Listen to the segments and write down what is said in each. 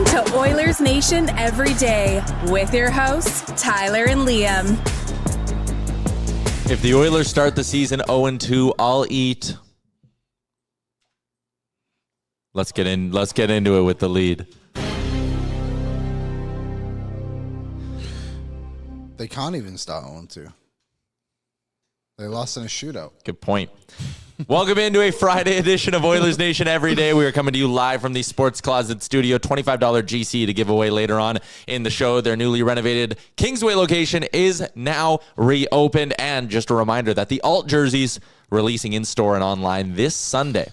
to Oilers Nation Everyday with your hosts, Tyler and Liam. If the Oilers start the season 0-2, I'll eat. Let's get into it with the lead. They can't even start 0-2. They lost in a shootout. Good point. Welcome into a Friday edition of Oilers Nation Everyday. We are coming to you live from the Sports Closet Studio. $25 GC to give away later on in the show. Their newly renovated Kingsway location is now reopened. And just a reminder that the alt jerseys releasing in store and online this Sunday.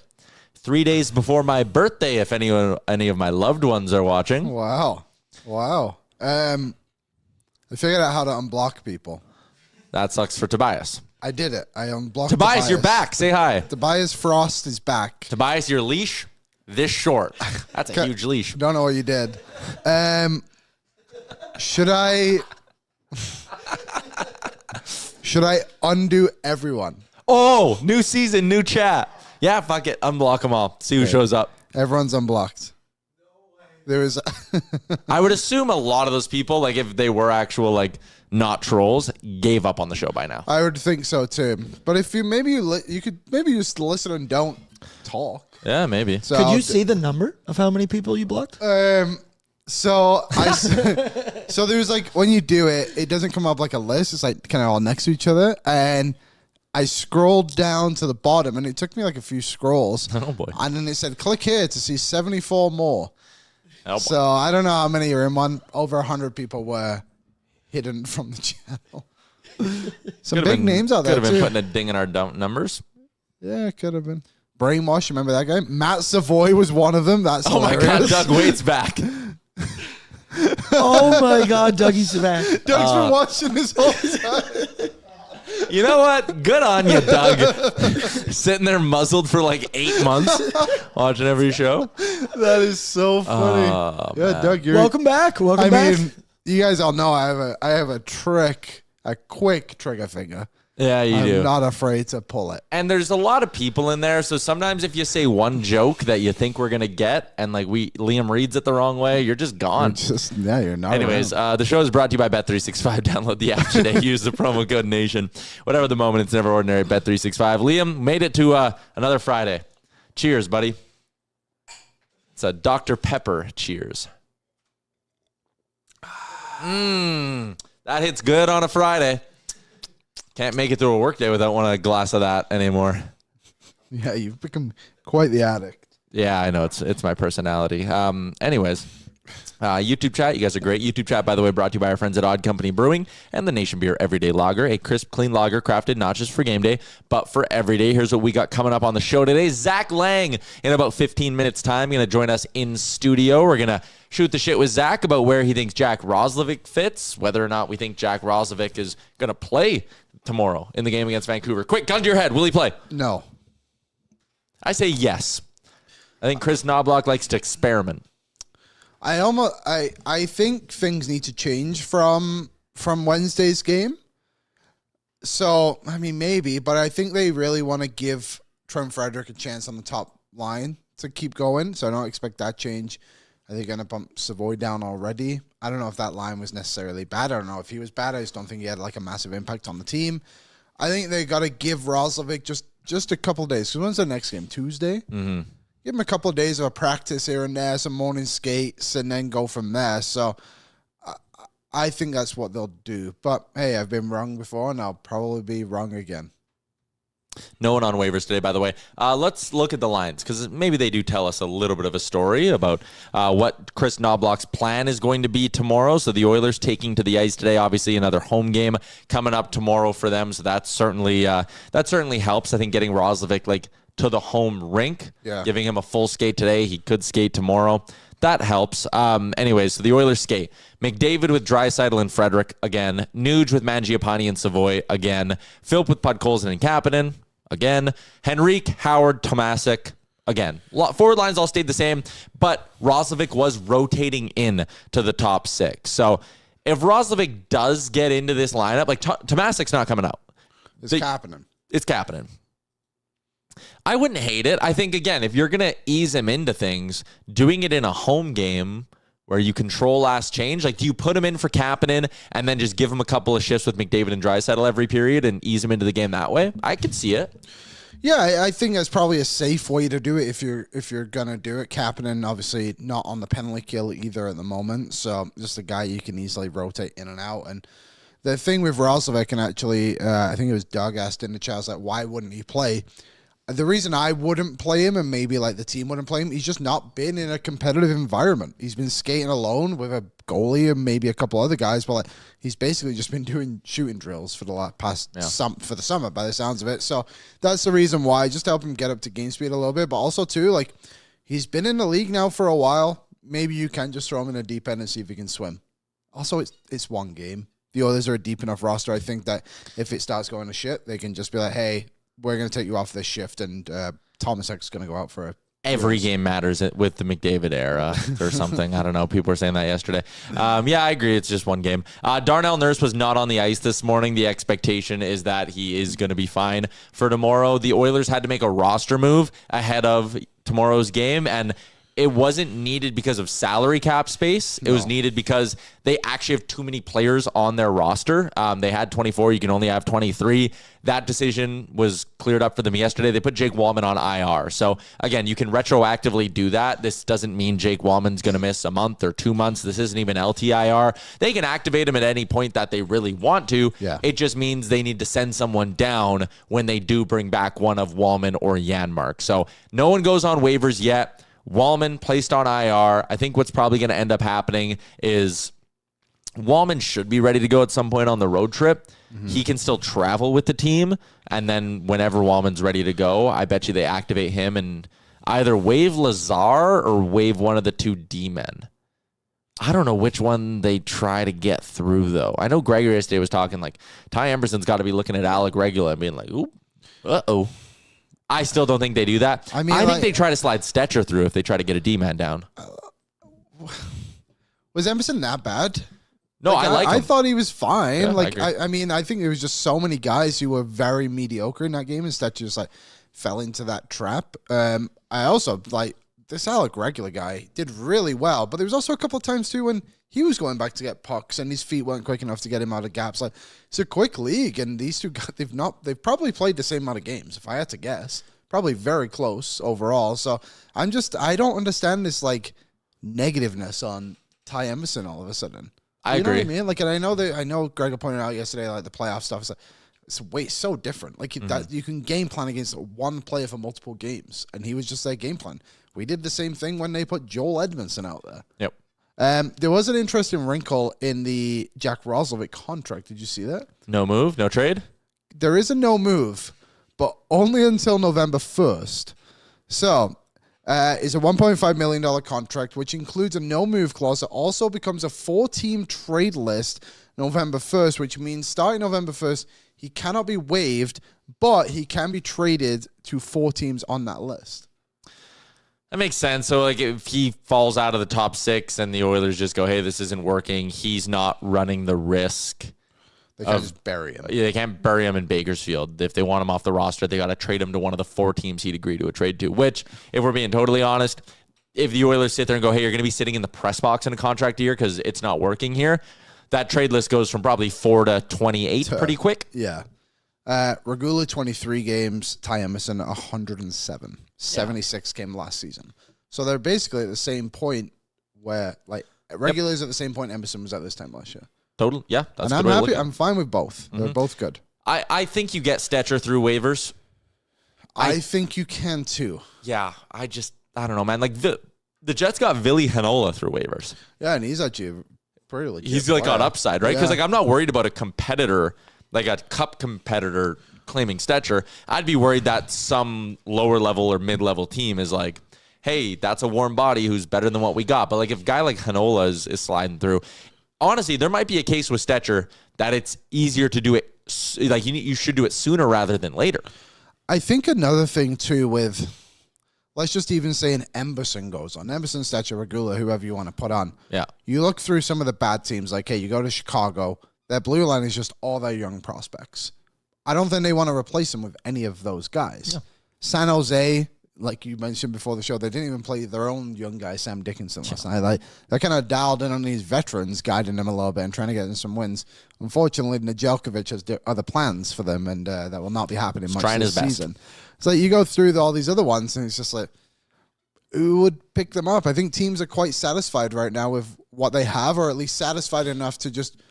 3 days before my birthday, if any of my loved ones are watching. Wow. I figured out how to unblock people. That sucks for Tobias. I did it. I unblocked Tobias, you're back. Say hi. Tobias Frost is back. Tobias, your leash this short. That's a huge leash. Don't know what you did. Should I undo everyone? Oh, new season, new chat. Yeah, fuck it. Unblock them all. See who shows up. Everyone's unblocked. There is. I would assume a lot of those people, like if they were actual not trolls, gave up on the show by now. I would think so too. But if you could just listen and don't talk. Yeah, maybe. So could you see the number of how many people you blocked? So there's when you do it, it doesn't come up like a list. It's kind of all next to each other, and I scrolled down to the bottom, and it took me a few scrolls. Oh boy! And then it said, "Click here to see 74 more." Oh, so I don't know how many are in one. Over 100 people were hidden from the channel. Some big names out there Could have too. been putting a ding in our numbers. Yeah, it could have been. Brainwash, remember that guy? Matt Savoy was one of them. That's hilarious. My God, Doug Waite's back. Oh my God, Dougie's back. Doug's been watching this whole time. You know what? Good on you, Doug. Sitting there muzzled for 8 months, watching every show. That is so funny. Yeah, man. Doug, you're Welcome back. I mean, you guys all know I have a trick, a quick trigger finger. Yeah, you do. I'm not afraid to pull it. And there's a lot of people in there, so sometimes if you say one joke that you think we're gonna get, and Liam reads it the wrong way, you're just gone. You're not. Anyways, the show is brought to you by Bet365. Download the app today. Use the promo code NATION. Whatever the moment, it's never ordinary. Bet365. Liam made it to another Friday. Cheers, buddy. It's a Dr. Pepper cheers. That hits good on a Friday. Can't make it through a workday without wanting a glass of that anymore. Yeah, you've become quite the addict. Yeah, I know. It's my personality. Anyways, YouTube chat. You guys are great. YouTube chat, by the way, brought to you by our friends at Odd Company Brewing and the Nation Beer Everyday Lager, a crisp, clean lager crafted not just for game day, but for every day. Here's what we got coming up on the show today. Zack Lang, in about 15 minutes' time, going to join us in studio. We're going to shoot the shit with Zach about where he thinks Jack Roslovic fits, whether or not we think Jack Roslovic is going to play tomorrow in the game against Vancouver. Quick, gun to your head. Will he play? No. I say yes. I think Chris Knobloch likes to experiment. I think things need to change from Wednesday's game. So, I mean, maybe, but I think they really want to give Trent Frederick a chance on the top line to keep going. So I don't expect that change. I think they're going to bump Savoy down already. I don't know if that line was necessarily bad. I don't know if he was bad. I just don't think he had a massive impact on the team. I think they got to give Roslovic just a couple of days. Because when's the next game? Tuesday? Mm-hmm. Give him a couple of days of a practice here and there, some morning skates, and then go from there. So I think that's what they'll do. But, hey, I've been wrong before, and I'll probably be wrong again. No one on waivers today, by the way. Let's look at the lines, because maybe they do tell us a little bit of a story about what Chris Knobloch's plan is going to be tomorrow. So the Oilers taking to the ice today, obviously another home game coming up tomorrow for them. So that certainly helps. I think getting Roslovic to the home rink, giving him a full skate today. He could skate tomorrow. That helps. Anyways, so the Oilers skate. McDavid with Draisaitl and Frederick again. Nuge with Mangiapane and Savoy again. Philp with Podkolzin and Kapanen again. Henrique, Howard, Tomasic again. Forward lines all stayed the same, but Roslovic was rotating in to the top six. So if Roslovic does get into this lineup, Tomasic's not coming out. It's Kapanen. It's Kapanen. I wouldn't hate it. I think, again, if you're going to ease him into things, doing it in a home game where you control last change? Like, do you put him in for Kapanen and then just give him a couple of shifts with McDavid and Draisaitl every period and ease him into the game that way? I could see it. Yeah, I think that's probably a safe way to do it if you're gonna do it. Kapanen obviously not on the penalty kill either at the moment, so just a guy you can easily rotate in and out. And the thing with Roslovic, and actually, I think it was Doug asked in the chat, was like, why wouldn't he play? The reason I wouldn't play him, and maybe like the team wouldn't play him, he's just not been in a competitive environment. He's been skating alone with a goalie and maybe a couple other guys, but like he's basically just been doing shooting drills for the for the summer by the sounds of it. So that's the reason why. Just help him get up to game speed a little bit, but also too, like he's been in the league now for a while. Maybe you can just throw him in a deep end and see if he can swim. Also, it's one game. The Oilers are a deep enough roster. I think that if it starts going to shit, they can just be like, hey, we're going to take you off this shift, and Thomas X is going to go out for a... Every game matters with the McDavid era or something. I don't know. People were saying that yesterday. Yeah, I agree. It's just one game. Darnell Nurse was not on the ice this morning. The expectation is that he is going to be fine for tomorrow. The Oilers had to make a roster move ahead of tomorrow's game, and it wasn't needed because of salary cap space. It was needed because they actually have too many players on their roster. They had 24. You can only have 23. That decision was cleared up for them yesterday. They put Jake Wallman on IR. So, again, you can retroactively do that. This doesn't mean Jake Wallman's going to miss a month or 2 months. This isn't even LTIR. They can activate him at any point that they really want to. Yeah. It just means they need to send someone down when they do bring back one of Wallman or Janmark. So, no one goes on waivers yet. Wallman placed on IR. I think what's probably going to end up happening is Wallman should be ready to go at some point on the road trip. Mm-hmm. He can still travel with the team, and then whenever Wallman's ready to go, I bet you they activate him and either waive Lazar or waive one of the two D-men. I don't know which one they try to get through, though. I know Gregory yesterday was talking like Ty Emberson's got to be looking at Alec Regula and being like, ooh, uh-oh. I still don't think they do that. I think they try to slide Stetcher through if they try to get a D-man down. Was Emerson that bad? No, I like him. I thought he was fine. Yeah, I think there was just so many guys who were very mediocre in that game, and Stetcher just like fell into that trap. I also like this Alec Regula guy did really well, but there was also a couple of times too when he was going back to get pucks and his feet weren't quick enough to get him out of gaps. Like it's a quick league, and these two guys, they've probably played the same amount of games, if I had to guess. Probably very close overall. So I don't understand this like negativeness on Ty Emerson all of a sudden. I agree. Know what I mean? Like, and I know Greg pointed out yesterday, like the playoff stuff is like, it's so different. Like that you can game plan against one player for multiple games, and he was just their game plan. We did the same thing when they put Joel Edmondson out there. Yep. There was an interesting wrinkle in the Jack Roslovic contract. Did you see that? No move, no trade? There is a no move, but only until November 1st. So, it's a $1.5 million contract, which includes a no move clause that also becomes a 4-team trade list November 1st, which means starting November 1st, he cannot be waived, but he can be traded to 4 teams on that list. That makes sense. So, like, if he falls out of the top 6 and the Oilers just go, hey, this isn't working, he's not running the risk. They can't just bury him. Yeah, they can't bury him in Bakersfield. If they want him off the roster, they got to trade him to one of the 4 teams he'd agree to a trade to, which, if we're being totally honest, if the Oilers sit there and go, hey, you're going to be sitting in the press box in a contract year because it's not working here, that trade list goes from probably 4 to 28 pretty quick. Yeah. Regula, 23 games. Ty Emerson, 107. 76 came last season. So they're basically at the same point where, like, Regula's at the same point Emerson was at this time last year. Total, yeah. That's and I'm happy. I'm fine with both. They're both good. I think you get Stetcher through waivers. I think you can too. Yeah, I don't know, man. Like the Jets got Ville Heinola through waivers. Yeah, and he's actually pretty legit. He's like on upside, right? Because like I'm not worried about a competitor, like a cup competitor claiming Stetcher. I'd be worried that some lower level or mid level team is like, hey, that's a warm body who's better than what we got. But like if a guy like Heinola is sliding through, honestly, there might be a case with Stetcher that it's easier to do it. Like you should do it sooner rather than later. I think another thing too with, let's just even say an Emberson goes on. Emberson, Stetcher, Regula, whoever you want to put on. Yeah. You look through some of the bad teams, like, hey, you go to Chicago, their blue line is just all their young prospects. I don't think they want to replace them with any of those guys. Yeah. San Jose, like you mentioned before the show, they didn't even play their own young guy, Sam Dickinson, last night. Like, they're kind of dialed in on these veterans, guiding them a little bit and trying to get them some wins. Unfortunately, Nedeljkovic has other plans for them, and that will not be happening much this season. So you go through all these other ones, and it's just like, who would pick them up? I think teams are quite satisfied right now with what they have, or at least satisfied enough to just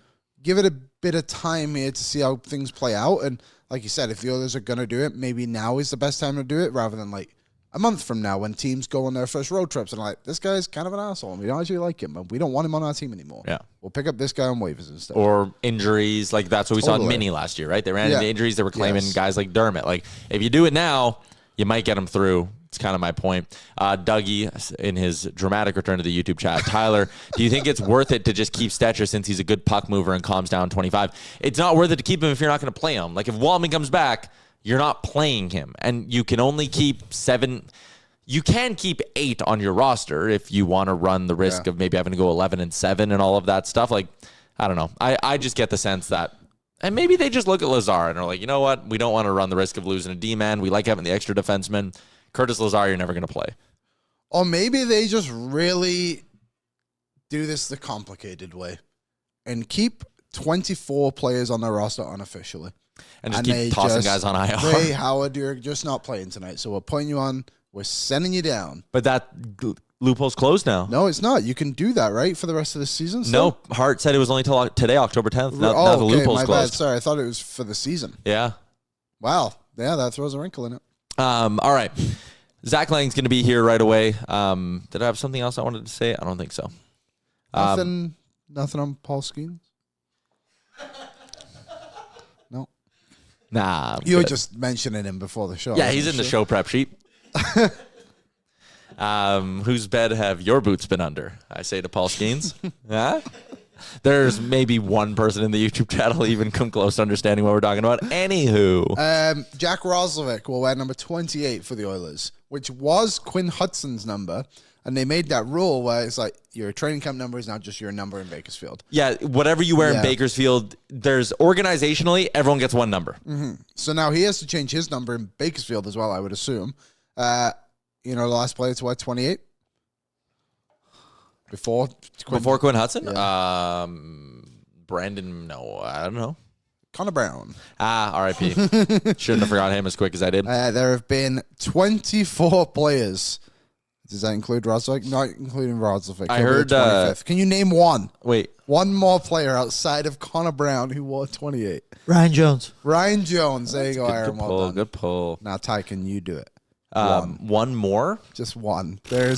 give it a bit of time here to see how things play out. And like you said, if the others are going to do it, maybe now is the best time to do it rather than like a month from now when teams go on their first road trips and like, this guy's kind of an asshole and we don't actually like him and we don't want him on our team anymore. Yeah. We'll pick up this guy on waivers instead. Or injuries. Like that's what we saw in Mini last year, right? They ran into injuries. They were claiming guys like Dermott. Like if you do it now, you might get them through. It's kind of my point. Dougie, in his dramatic return to the YouTube chat, Tyler, do you think it's worth it to just keep Stetcher since he's a good puck mover and calms down 25? It's not worth it to keep him if you're not going to play him. Like if Walman comes back, you're not playing him. And you can only keep 7. You can keep 8 on your roster if you want to run the risk of maybe having to go 11-7 and all of that stuff. Like, I don't know. I just get the sense that, and maybe they just look at Lazar and are like, you know what? We don't want to run the risk of losing a D-man. We like having the extra defenseman. Curtis Lazar, you're never going to play. Or maybe they just really do this the complicated way and keep 24 players on their roster unofficially. And just keep tossing guys on IR. Hey, Howard, you're just not playing tonight, so we're putting you on. We're sending you down. But that loophole's closed now. No, it's not. You can do that, right, for the rest of the season still? No, Hart said it was only till today, October 10th. Now the loophole's my closed. bad. Sorry, I thought it was for the season. Yeah. Wow. Yeah, that throws a wrinkle in it. All right. Zack Lang's going to be here right away. Did I have something else I wanted to say? I don't think so. Nothing on Paul Skeens? No. Nah. You were just mentioning him before the show. Yeah, he's in the show prep sheet. Whose bed have your boots been under? I say to Paul Skeens. Huh? There's maybe one person in the YouTube channel who even come close to understanding what we're talking about. Anywho. Jack Roslovic will wear number 28 for the Oilers, which was Quinn Hudson's number. And they made that rule where it's like your training camp number is not just your number in Bakersfield. Yeah, whatever you wear in Bakersfield, there's organizationally, everyone gets one number. Mm-hmm. So now he has to change his number in Bakersfield as well, I would assume. The last player to wear 28? Before Quinn Hudson? Yeah. Brandon, no, I don't know. Connor Brown. R.I.P. Shouldn't have forgot him as quick as I did. There have been 24 players. Does that include Roslovic? Not including Roslovic. I heard... Can you name one? Wait. One more player outside of Connor Brown who wore 28. Ryan Jones. Ryan Jones. There you go, Aaron. Well done. Good pull. Now, Ty, can you do it? One more? Just one. There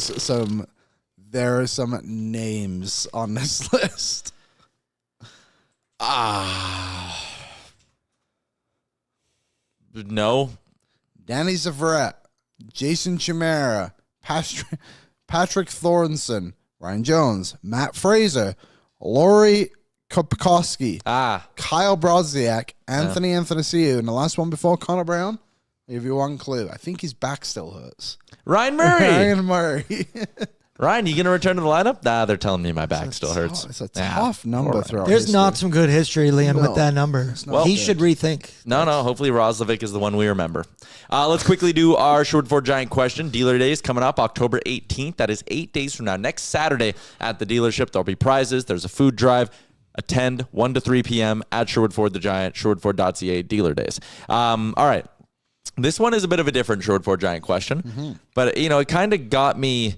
are some names on this list. No. Danny Zavaret, Jason Chimera, Patrick Thornton, Ryan Jones, Matt Fraser, Laurie Kopkowski, Kyle Brodziak, Anthony Anthony, and the last one before Connor Brown. I'll give you one clue. I think his back still hurts. Ryan Murray. Ryan Murray. Ryan, you going to return to the lineup? Nah, they're telling me my back still hurts. It's a tough number throughout There's history. not some good history, Liam, with that number. Well, he should rethink. No. Hopefully Roslovic is the one we remember. Let's quickly do our Sherwood Ford Giant Question. Dealer Days coming up October 18th. That is 8 days from now. Next Saturday at the dealership, there'll be prizes. There's a food drive. Attend 1 to 3 p.m. at Sherwood Ford the Giant, sherwoodford.ca Dealer Days. All right. This one is a bit of a different Sherwood Ford Giant Question. But, it kind of got me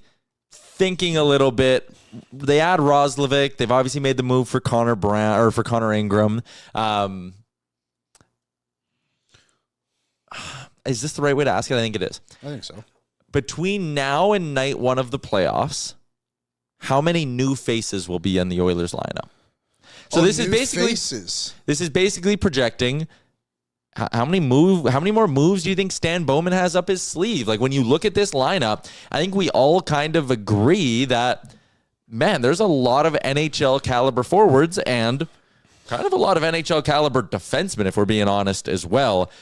thinking a little bit. They add Roslovic. They've obviously made the move for Connor Brown or for Connor Ingram. Is this the right way to ask it? I think it is. I think so. Between now and night one of the playoffs, how many new faces will be in the Oilers lineup? So this is basically projecting how many more moves do you think Stan Bowman has up his sleeve? Like when you look at this lineup, I think we all kind of agree that, man, there's a lot of NHL caliber forwards and kind of a lot of NHL caliber defensemen, if we're being honest as well.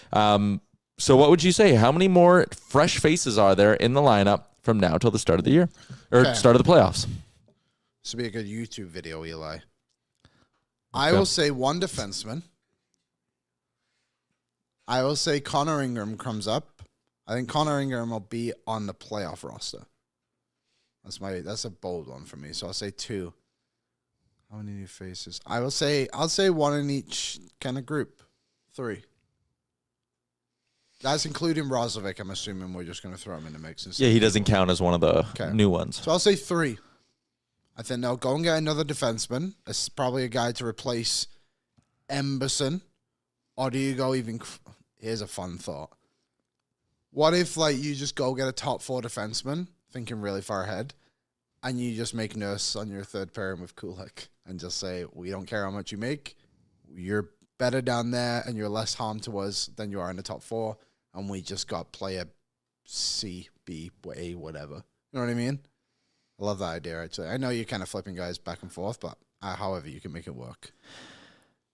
So what would you say? How many more fresh faces are there in the lineup from now till the start of the year or start of the playoffs? This would be a good YouTube video, Eli. I will say one defenseman. I will say Connor Ingram comes up. I think Connor Ingram will be on the playoff roster. That's a bold one for me. So I'll say 2. How many new faces? I'll say 1 in each kind of group. 3. That's including Roslovic. I'm assuming we're just going to throw him in the mix. Yeah, he doesn't count as one of the new ones. So I'll say 3. I think they'll go and get another defenseman. It's probably a guy to replace Emberson. Or do you go even... Here's a fun thought. What if you just go get a top 4 defenseman, thinking really far ahead, and you just make Nurse on your third pairing with Kulik and just say, we don't care how much you make. You're better down there and you're less harm to us than you are in the top 4. And we just got player C, B, A, whatever. You know what I mean? I love that idea, actually. I know you're kind of flipping guys back and forth, but however you can make it work.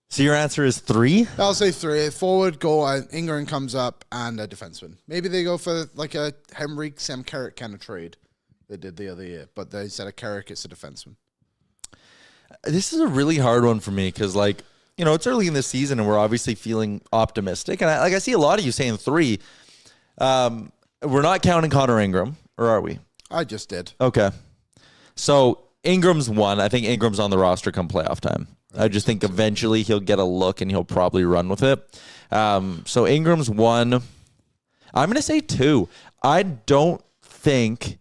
So your answer is 3? I'll say 3. Forward, goal, Ingram comes up, and a defenseman. Maybe they go for a Henrik Sam Carrick kind of trade they did the other year, but they said a Carrick, it's a defenseman. This is a really hard one for me because, it's early in the season and we're obviously feeling optimistic. And I see a lot of you saying 3. We're not counting Connor Ingram, or are we? I just did. Okay. So Ingram's 1. I think Ingram's on the roster come playoff time. I just think eventually he'll get a look and he'll probably run with it. So Ingram's 1. I'm going to say 2. I don't think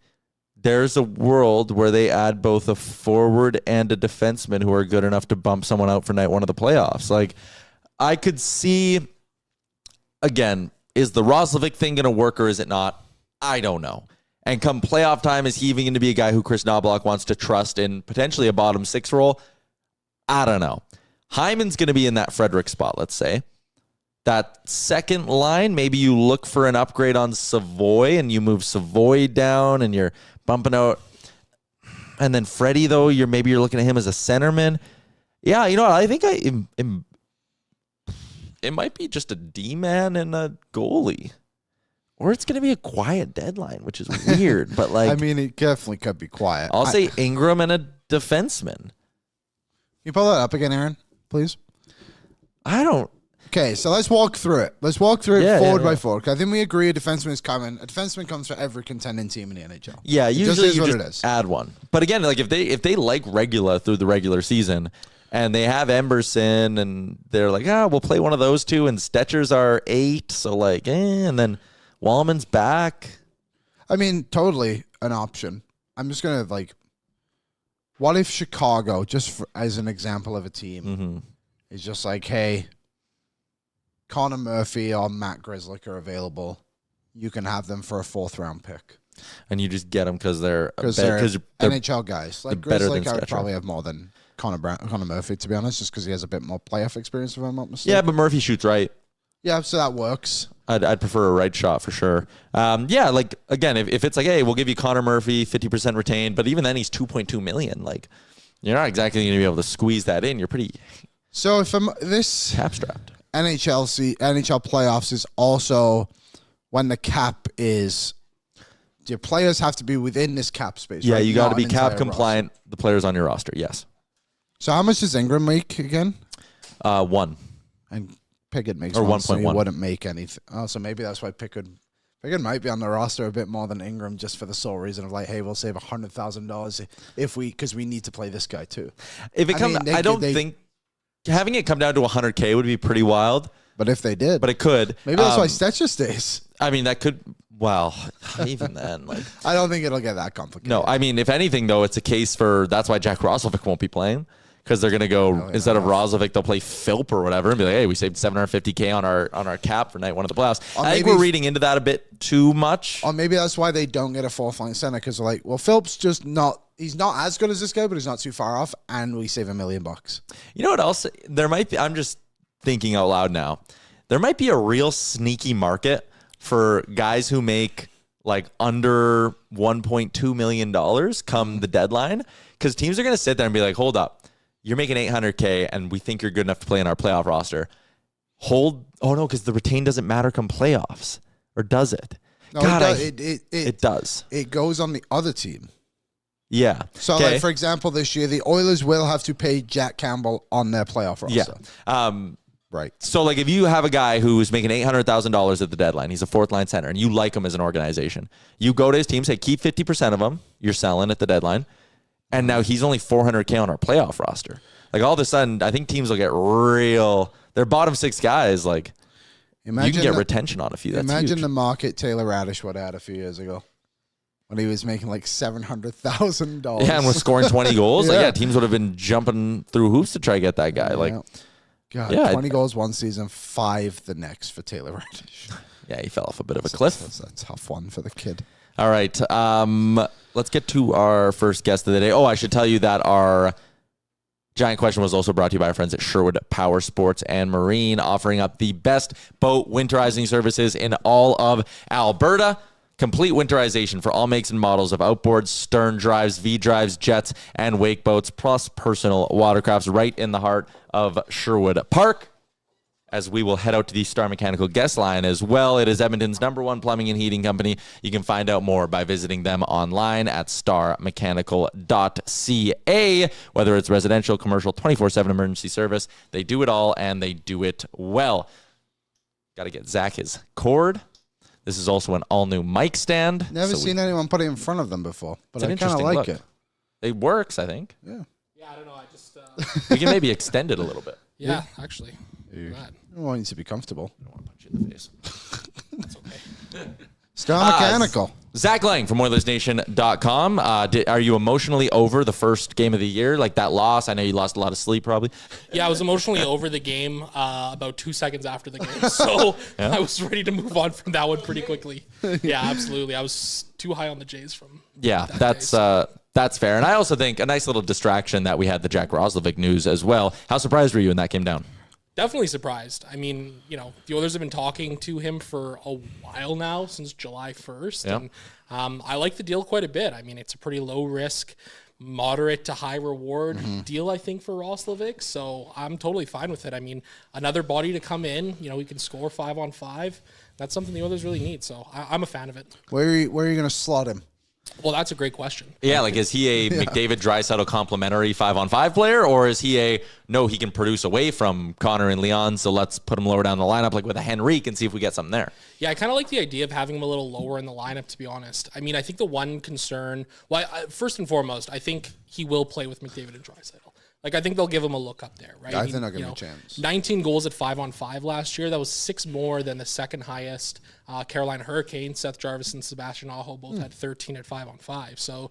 there's a world where they add both a forward and a defenseman who are good enough to bump someone out for night 1 of the playoffs. I could see, again, is the Roslovic thing going to work or is it not? I don't know. And come playoff time, is he even going to be a guy who Chris Knobloch wants to trust in potentially a bottom 6 role? I don't know. Hyman's going to be in that Frederick spot, let's say. That second line, maybe you look for an upgrade on Savoy and you move Savoy down and you're bumping out. And then Freddie, though, you're looking at him as a centerman. Yeah, you know what? I think it might be just a D-man and a goalie. Or it's going to be a quiet deadline, which is weird. But it definitely could be quiet. I'll say Ingram and a defenseman. Can you pull that up again, Aaron, please? I don't. Okay, so let's walk through it. Let's walk through it forward by forward. I think we agree a defenseman is coming. A defenseman comes for every contending team in the NHL. Yeah, usually you just just add one. But again, if they like Regula through the regular season and they have Emberson and they're like, we'll play one of those 2 and Stetcher's our 8, so and then Wallman's back. Totally an option. I'm just going to what if Chicago, just as an example of a team, is just hey, Connor Murphy or Matt Grzelcyk are available. You can have them for a 4th round pick. And you just get them because they're NHL guys. Grzelcyk, I would Stetcher. Probably have more than Connor Murphy, to be honest, just because he has a bit more playoff experience, if I'm not mistaken. Yeah, but Murphy shoots right. Yeah, so that works. I'd prefer a right shot for sure. Again, if it's hey, we'll give you Connor Murphy 50% retained, but even then he's $2.2 million. You're not exactly going to be able to squeeze that in. You're pretty. So if this cap strapped NHL playoffs is also when the cap is, your players have to be within this cap space. Yeah, right? you got to be cap roster. compliant. The players on your roster, yes. So how much does Ingram make again? 1. And Pickett makes or 1, so he 1.1. wouldn't make anything. Oh, so maybe that's why Pickett might be on the roster a bit more than Ingram, just for the sole reason of hey, we'll save $100,000 because we need to play this guy too. If it comes, I don't think having it come down to 100K would be pretty wild. But if they did, but it could. Maybe that's why Stetcher stays. That could. Well, even then, I don't think it'll get that complicated. No, if anything though, it's a case for that's why Jack Roslovic won't be playing. Because they're going to go, instead of Roslovic, they'll play Philp or whatever and be hey, we saved $750K on our cap for night 1 of the playoffs. I think we're reading into that a bit too much. Or maybe that's why they don't get a 4th line center, because they're Philp's just he's not as good as this guy, but he's not too far off, and we save $1 million. You know what else? There might be, I'm just thinking out loud now, there might be a real sneaky market for guys who make under $1.2 million come the deadline, because teams are going to sit there and be hold up. You're making $800K, and we think you're good enough to play in our playoff roster. Oh no, because the retain doesn't matter come playoffs, or does it? No, God, it does. It goes on the other team. Yeah. So, for example, this year the Oilers will have to pay Jack Campbell on their playoff roster. Yeah. Right. So, like, if you have a guy who's making $800,000 at the deadline, he's a fourth-line center, and you like him as an organization, you go to his team, say, keep 50% of him, you're selling at the deadline, and now he's only $400K on our playoff roster. Like, all of a sudden, I think teams will get real. Their bottom six guys, like, you can get retention on a few. That's imagine huge. the market Taylor Radish would have had a few years ago when he was making like $700,000. Yeah, and was scoring 20 goals. Yeah. Like, yeah, teams would have been jumping through hoops to try to get that guy. Like, God, yeah, 20 goals one season, 5 the next for Taylor Radish. yeah, he fell off a bit of a cliff. That's a tough one for the kid. All right, let's get to our first guest of the day. Oh, I should tell you that our Giant Question was also brought to you by our friends at Sherwood Power Sports and Marine, offering up the best boat winterizing services in all of Alberta. Complete winterization for all makes and models of outboards, stern drives, V-drives, jets, and wake boats, plus personal watercrafts right in the heart of Sherwood Park. As we will head out to the Star Mechanical guest line as well. It is Edmonton's #1 plumbing and heating company. You can find out more by visiting them online at starmechanical.ca. Whether it's residential, commercial, 24/7 emergency service, they do it all and they do it well. Got to get Zach his cord. This is also an all-new mic stand. Never seen anyone put it in front of them before, but I kind of like it. It works, I think. Yeah. Yeah, I don't know. I just. We can maybe extend it a little bit. Yeah, actually. I want you to be comfortable. I don't want to punch you in the face. That's okay. Star Mechanical. Zack Lang from Oilersnation.com. Are you emotionally over the first game of the year? Like that loss? I know you lost a lot of sleep probably. Yeah, I was emotionally over the game about 2 seconds after the game. So I was ready to move on from that one pretty quickly. Yeah, absolutely. I was too high on the Jays from That's fair. And I also think a nice little distraction that we had the Jack Roslovic news as well. How surprised were you when that came down? Definitely surprised. I mean, the Oilers have been talking to him for a while now, since July 1st. Yeah. And I like the deal quite a bit. I mean, it's a pretty low risk, moderate to high reward deal, I think, for Roslovic. So I'm totally fine with it. I mean, another body to come in, he can score 5-on-5. That's something the Oilers really need. So I'm a fan of it. Where are you going to slot him? Well, that's a great question. Yeah, like is he a McDavid Draisaitl complementary 5-on-5 player, or is he he can produce away from Connor and Leon, so let's put him lower down the lineup like with a Henrique and see if we get something there. Yeah, I kind of like the idea of having him a little lower in the lineup, to be honest. I mean, I think the one concern, first and foremost, I think he will play with McDavid and Draisaitl. Like, I think they'll give him a look up there, right? I think they'll give him a chance. 19 goals at 5-on-5 last year. That was 6 more than the second highest Carolina Hurricanes. Seth Jarvis and Sebastian Aho both had 13 at 5-on-5. So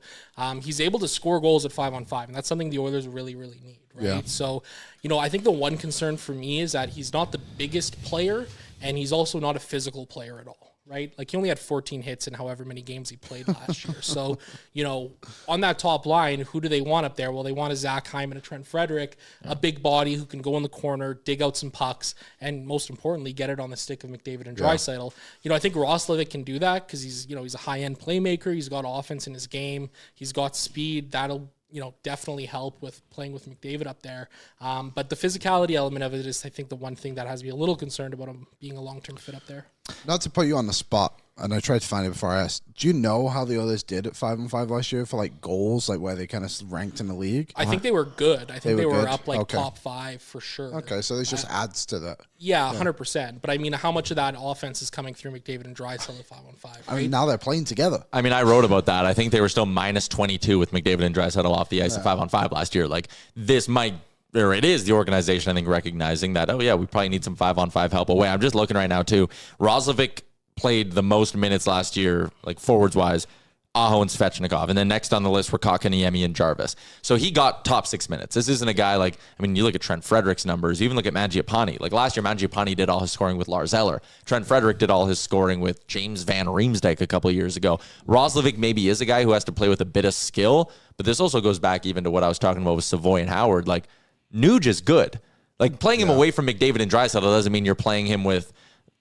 he's able to score goals at 5-on-5, and that's something the Oilers really, really need, right? Yeah. So, I think the one concern for me is that he's not the biggest player, and he's also not a physical player at all. Right? Like, he only had 14 hits in however many games he played last year. So, on that top line, who do they want up there? Well, they want a Zach Hyman, a Trent Frederick, a big body who can go in the corner, dig out some pucks, and most importantly, get it on the stick of McDavid and Draisaitl. I think Roslovic can do that because he's a high-end playmaker. He's got offense in his game. He's got speed. That'll definitely help with playing with McDavid up there. But the physicality element of it is, I think, the one thing that has me a little concerned about him being a long-term fit up there. Not to put you on the spot, and I tried to find it before I asked, do you know how the Oilers did at 5-on-5 last year for goals, where they kind of ranked in the league? I think they were good. I think they were up okay. top 5 for sure. Okay, so this just adds to that. Yeah, 100%. But I mean, how much of that offense is coming through McDavid and Draisaitl at 5-on-5? Right? I mean, now they're playing together. I mean, I wrote about that. I think they were still minus 22 with McDavid and Draisaitl off the ice at 5-on-5 last year. Like, this might, or it is the organization, I think, recognizing that, we probably need some 5-on-5 help away. I'm just looking right now, too. Roslovic played the most minutes last year, like forwards-wise, Aho and Svechnikov. And then next on the list were Kotkaniemi and Jarvis. So he got top 6 minutes. This isn't a guy you look at Trent Frederick's numbers, you even look at Mangiapane. Like last year, Mangiapane did all his scoring with Lars Eller. Trent Frederick did all his scoring with James Van Riemsdyk a couple of years ago. Roslovic maybe is a guy who has to play with a bit of skill, but this also goes back even to what I was talking about with Savoy and Howard. Like, Nuge is good. Like, playing him away from McDavid and Draisaitl doesn't mean you're playing him with,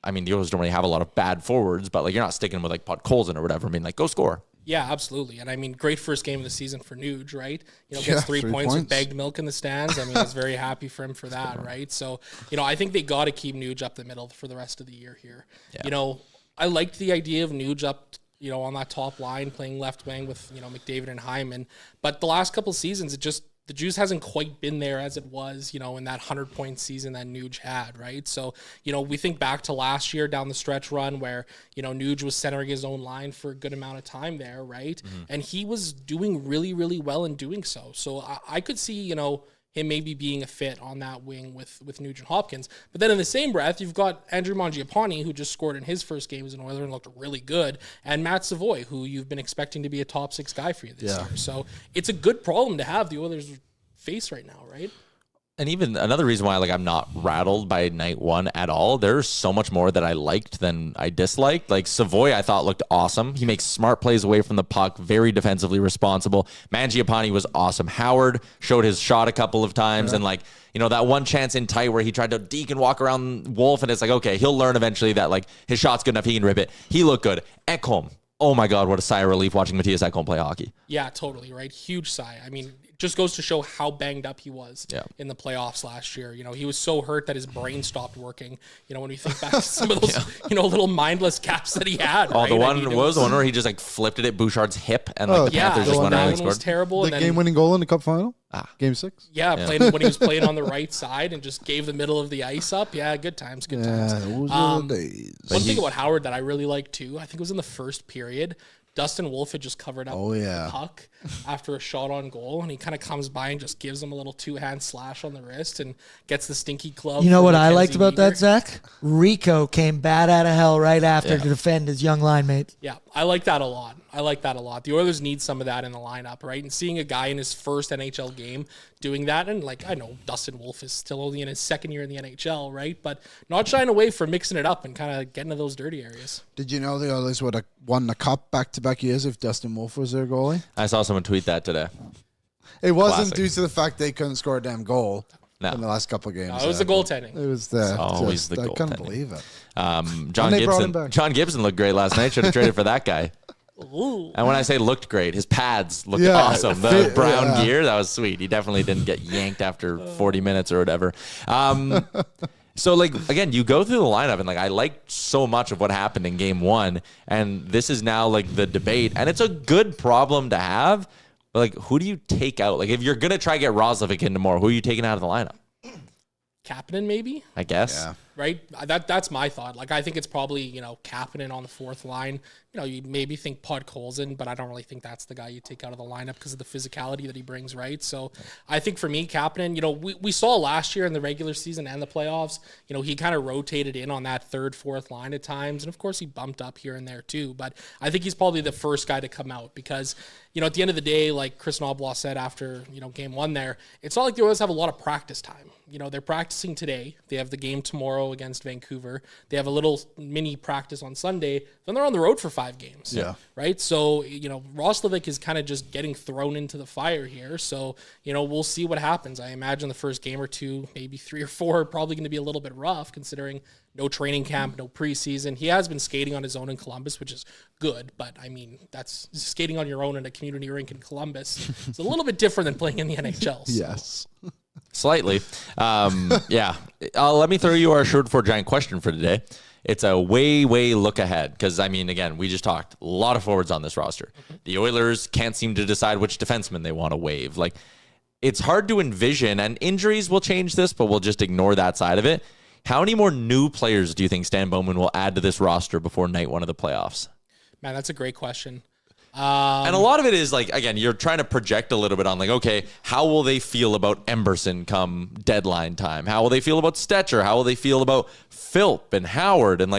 the Oilers don't really have a lot of bad forwards, but you're not sticking him with Podkolzin or whatever. Go score. Yeah, absolutely. And great first game of the season for Nuge, right? Gets 3 points with bagged milk in the stands. I was very happy for him for that, right? So, I think they got to keep Nuge up the middle for the rest of the year here. Yeah. I liked the idea of Nuge up, on that top line, playing left wing with, McDavid and Hyman. But the last couple seasons, the juice hasn't quite been there as it was, in that 100-point season that Nuge had, right? So, we think back to last year down the stretch run where, Nuge was centering his own line for a good amount of time there, right? Mm-hmm. And he was doing really, really well in doing so. So I could see, him maybe being a fit on that wing with Nuge and Hopkins. But then in the same breath, you've got Andrew Mangiapane, who just scored in his first game as an Oiler and looked really good, and Matt Savoy, who you've been expecting to be a top 6 guy for you this year. So it's a good problem to have the Oilers face right now, right? And even another reason why I'm not rattled by night one at all, there's so much more that I liked than I disliked. Like Savoy, I thought looked awesome. He makes smart plays away from the puck, very defensively responsible. Mangiapane was awesome. Howard showed his shot a couple of times, and that one chance in tight where he tried to deke and walk around Wolf, and it's like, okay, he'll learn eventually that his shot's good enough, he can rip it. He looked good. Ekholm. Oh my God, what a sigh of relief watching Matthias Ekholm play hockey. Yeah, totally, right? Huge sigh. I mean, just goes to show how banged up he was in the playoffs last year. He was so hurt that his brain stopped working. When we think back to some of those, little mindless caps that he had. Oh, right? the one where he just flipped it at Bouchard's hip and the Panthers just went out and scored. Was terrible. The game-winning goal in the Cup final? Game 6? Yeah, played when he was playing on the right side and just gave the middle of the ice up. Yeah, good times. Those were the days. One thing about Howard that I really liked too, I think it was in the first period, Dustin Wolf had just covered up the puck after a shot on goal, and he kind of comes by and just gives him a little 2-hand slash on the wrist and gets the stinky glove. You know what I liked about that, Zach? Rico came bad out of hell right after to defend his young line mate. Yeah, I like that a lot. The Oilers need some of that in the lineup, right? And seeing a guy in his first NHL game doing that, and I know Dustin Wolf is still only in his second year in the NHL, right? But not shying away from mixing it up and kind of getting to those dirty areas. Did you know the Oilers would have won the Cup back-to-back years if Dustin Wolf was their goalie? I saw someone tweet that today. It wasn't due to the fact they couldn't score a damn goal in the last couple of games. No, it was the goaltending. It was the always the goaltending. I couldn't believe it. John Gibson looked great last night. Should have traded for that guy. Ooh. And when I say looked great, his pads looked awesome. The brown gear, that was sweet. He definitely didn't get yanked after 40 minutes or whatever. So, again, you go through the lineup, and, I liked so much of what happened in game one, and this is now, the debate, and it's a good problem to have, but, who do you take out? If you're going to try to get Roslovic in tomorrow, who are you taking out of the lineup? Kapanen, maybe? I guess. Yeah. Right? That's my thought. I think it's probably, Kapanen on the fourth line. You maybe think Podkolzin, but I don't really think that's the guy you take out of the lineup because of the physicality that he brings, right? So I think for me, Kapanen, we saw last year in the regular season and the playoffs, he kind of rotated in on that third, fourth line at times. And of course he bumped up here and there too. But I think he's probably the first guy to come out because, at the end of the day, like Chris Knobloch said after, game one there, it's not like the Oilers have a lot of practice time. They're practicing today. They have the game tomorrow against Vancouver. They have a little mini practice on Sunday. Then they're on the road for 5 games. Yeah. Right? So, Roslovic is kind of just getting thrown into the fire here. So, we'll see what happens. I imagine the first game or 2, maybe 3 or 4 are probably going to be a little bit rough considering no training camp, no preseason. He has been skating on his own in Columbus, which is good. But, that's skating on your own in a community rink in Columbus. It's a little bit different than playing in the NHL. So. Yes. Slightly. Yeah. Let me throw you our Sherwood Ford Giant question for today. It's a way look ahead because, again, we just talked a lot of forwards on this roster. Mm-hmm. The Oilers can't seem to decide which defenseman they want to waive. It's hard to envision, and injuries will change this, but we'll just ignore that side of it. How many more new players do you think Stan Bowman will add to this roster before night one of the playoffs? Man, that's a great question. And a lot of it is again, you're trying to project a little bit on okay, how will they feel about Emberson come deadline time? How will they feel about Stetcher? How will they feel about Philp and Howard? And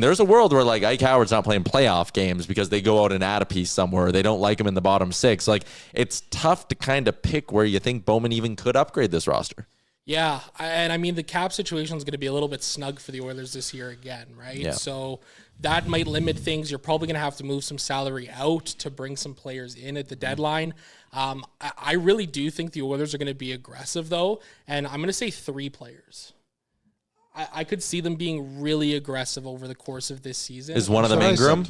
there's a world where Ike Howard's not playing playoff games because they go out and add a piece somewhere. Or they don't like him in the bottom 6. It's tough to kind of pick where you think Bowman even could upgrade this roster. Yeah, and the cap situation is going to be a little bit snug for the Oilers this year again, right? Yeah. So that might limit things. You're probably going to have to move some salary out to bring some players in at the deadline. I really do think the Oilers are going to be aggressive, though, and I'm going to say 3 players. I could see them being really aggressive over the course of this season. Is one of them Ingram?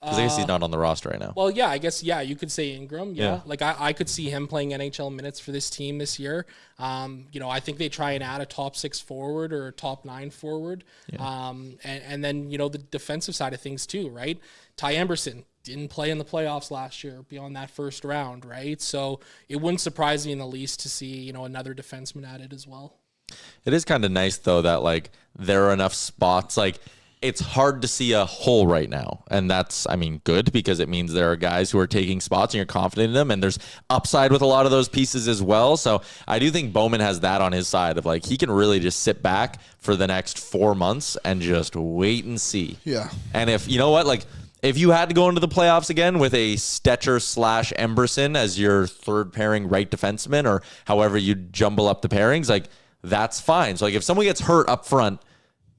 Because I guess he's not on the roster right now. Well, yeah, I guess, you could say Ingram. Yeah. Like I could see him playing NHL minutes for this team this year. I think they try and add a top 6 forward or a top 9 forward. Yeah. And then, the defensive side of things too, right? Ty Emberson didn't play in the playoffs last year beyond that first round, right? So it wouldn't surprise me in the least to see, another defenseman added as well. It is kind of nice though that like there are enough spots. Like it's hard to see a hole right now. And that's, good because it means there are guys who are taking spots and you're confident in them. And there's upside with a lot of those pieces as well. So I do think Bowman has that on his side of like, he can really just sit back for the next 4 months and just wait and see. Yeah. And if, if you had to go into the playoffs again with a Stetcher / Emberson as your third pairing right defenseman or however you jumble up the pairings, like that's fine. So like if someone gets hurt up front,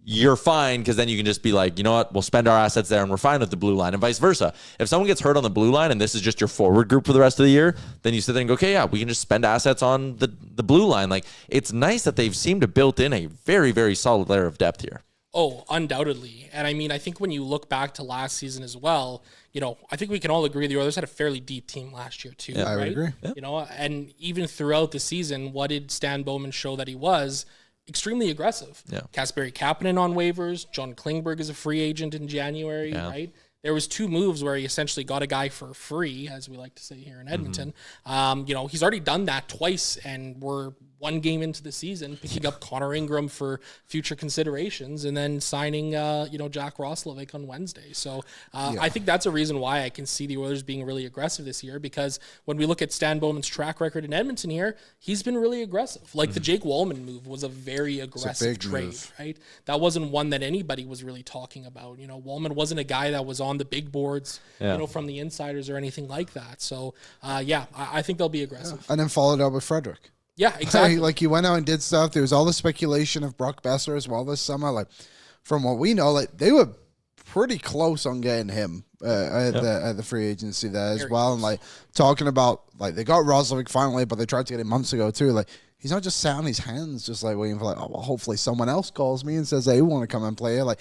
you're fine because then you can just be like, you know what, we'll spend our assets there and we're fine with the blue line and vice versa. If someone gets hurt on the blue line and this is just your forward group for the rest of the year, then you sit there and go, okay, yeah, we can just spend assets on the blue line. Like it's nice that they've seemed to built in a very, very solid layer of depth here. Oh, undoubtedly. And I think when you look back to last season as well, I think we can all agree the Oilers had a fairly deep team last year too, Yeah, right? I would agree. Yeah. And even throughout the season, what did Stan Bowman show that he was? Extremely aggressive. Yeah. Kasperi Kapanen on waivers. John Klingberg is a free agent in January, right? There was 2 moves where he essentially got a guy for free, as we like to say here in Edmonton. He's already done that twice, and we're 1 game into the season, picking up Connor Ingram for future considerations, and then signing, Jack Roslovic on Wednesday. So I think that's a reason why I can see the Oilers being really aggressive this year, because when we look at Stan Bowman's track record in Edmonton here, he's been really aggressive. Like the Jake Wallman move was a very aggressive trade, move. right? That wasn't one that anybody was really talking about. Wallman wasn't a guy that was on the big boards, from the insiders or anything like that. So, I think they'll be aggressive. And then followed up with Frederick. Yeah, exactly. Like he went out and did stuff. There was all the speculation of Brock Besser as well this summer. Like from what we know, like they were pretty close on getting him at the free agency there as well. And like talking about like they got Roslovic finally, but they tried to get him months ago too. Like he's not just sat on his hands, just like waiting for like, oh well, hopefully someone else calls me and says they want to come and play here. Like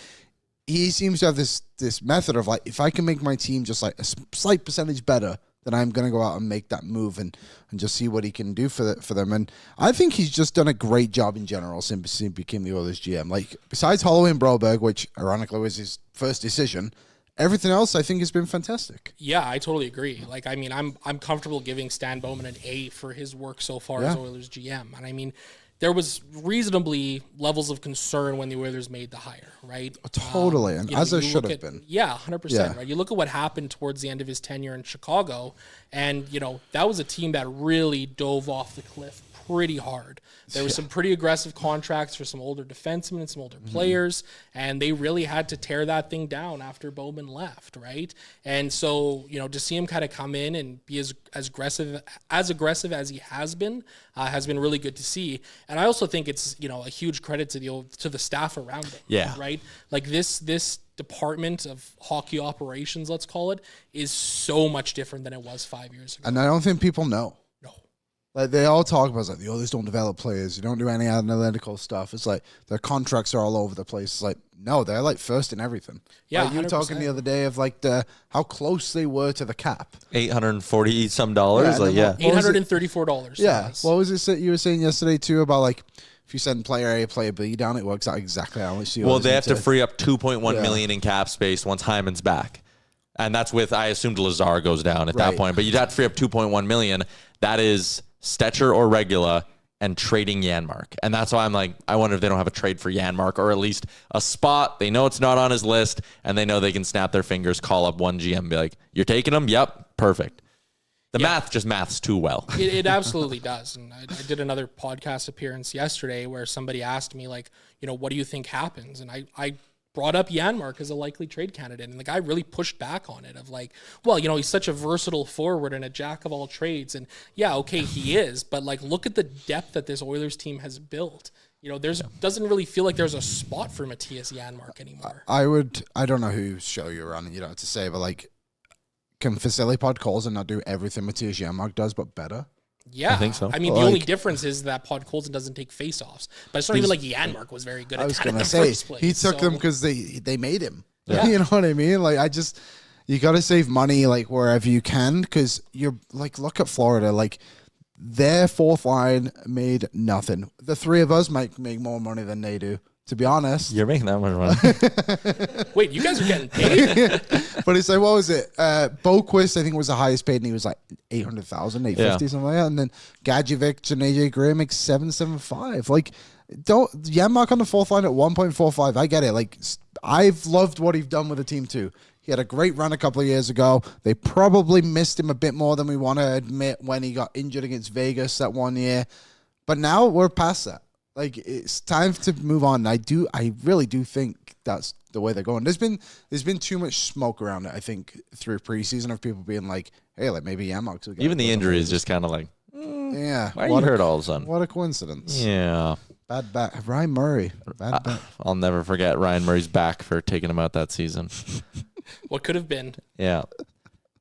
he seems to have this method of like, if I can make my team just like a slight percentage better, then I'm going to go out and make that move and just see what he can do for them. And I think he's just done a great job in general since he became the Oilers GM. Like, besides Holloway and Broberg, which ironically was his first decision, everything else I think has been fantastic. Yeah, I totally agree. Like, I'm comfortable giving Stan Bowman an A for his work so far as Oilers GM. And there was reasonably levels of concern when the Oilers made the hire, right? Totally, and as there should have been. Yeah, 100%, right? You look at what happened towards the end of his tenure in Chicago, and, that was a team that really dove off the cliff pretty hard. There were some pretty aggressive contracts for some older defensemen and some older players, and they really had to tear that thing down after Bowman left, right? And so, to see him kind of come in and be as aggressive as he has been really good to see. And I also think it's, a huge credit to the staff around him. Yeah. Right? Like this department of hockey operations, let's call it, is so much different than it was 5 years ago. And I don't think people know. No. Like they all talk about, like, the Oilers don't develop players. You don't do any analytical stuff. It's like their contracts are all over the place. It's like, no, they're like first in everything. Yeah, like, you were 100%. talking the other day of like how close they were to the cap. $840 some dollars. Yeah, $834. Yeah. Yes. What was it you were saying yesterday too about like if you send player A, player B down, it works out exactly how much you. Well, they have to free up $2.1 million in cap space once Hyman's back. And that's with, I assumed Lazar goes down at that point, but you'd have to free up $2.1 million. That is Stetcher or Regula and trading Janmark. And that's why I'm like, I wonder if they don't have a trade for Janmark or at least a spot. They know it's not on his list and they know they can snap their fingers, call up one GM and be like, you're taking him? Yep. Perfect. The math just maths too well. It absolutely does. And I did another podcast appearance yesterday where somebody asked me like, what do you think happens? And I brought up Janmark as a likely trade candidate. And the guy really pushed back on it of like, well, he's such a versatile forward and a jack of all trades. And yeah, okay, he is. But like, look at the depth that this Oilers team has built. Doesn't really feel like there's a spot for Matthias Janmark anymore. I don't know whose show you're on and you don't have to say, but like, can Vasily Podkolzin not do everything Matthias Janmark does, but better? Yeah. I think so. The only difference is that Podkolzin doesn't take face-offs. But it's not even like Janmark was very good at that in the first place. He took them because they made him. Yeah. You know what I mean? Like, you got to save money like wherever you can, because you're like, look at Florida, like their fourth line made nothing. The three of us might make more money than they do, to be honest. You're making that much money. Wait, you guys are getting paid? But it's like, what was it? Boquist, I think, was the highest paid, and he was like 800,000, 850, something like that. And then Gadjevic and AJ Gray make 775. Like, don't Yaremchuk on the fourth line at 1.45. I get it. Like, I've loved what he's done with the team too. He had a great run a couple of years ago. They probably missed him a bit more than we want to admit when he got injured against Vegas that one year. But now we're past that. Like, it's time to move on. I really do think that's the way they're going. There's been too much smoke around it, I think, through preseason of people being like, hey, like maybe Yaremchuk's will get Even the injury is just kind of like, yeah. why are you hurt all of a sudden? What a coincidence. Yeah. Bad back. Ryan Murray. Bad back. I'll never forget Ryan Murray's back for taking him out that season. What could have been? Yeah.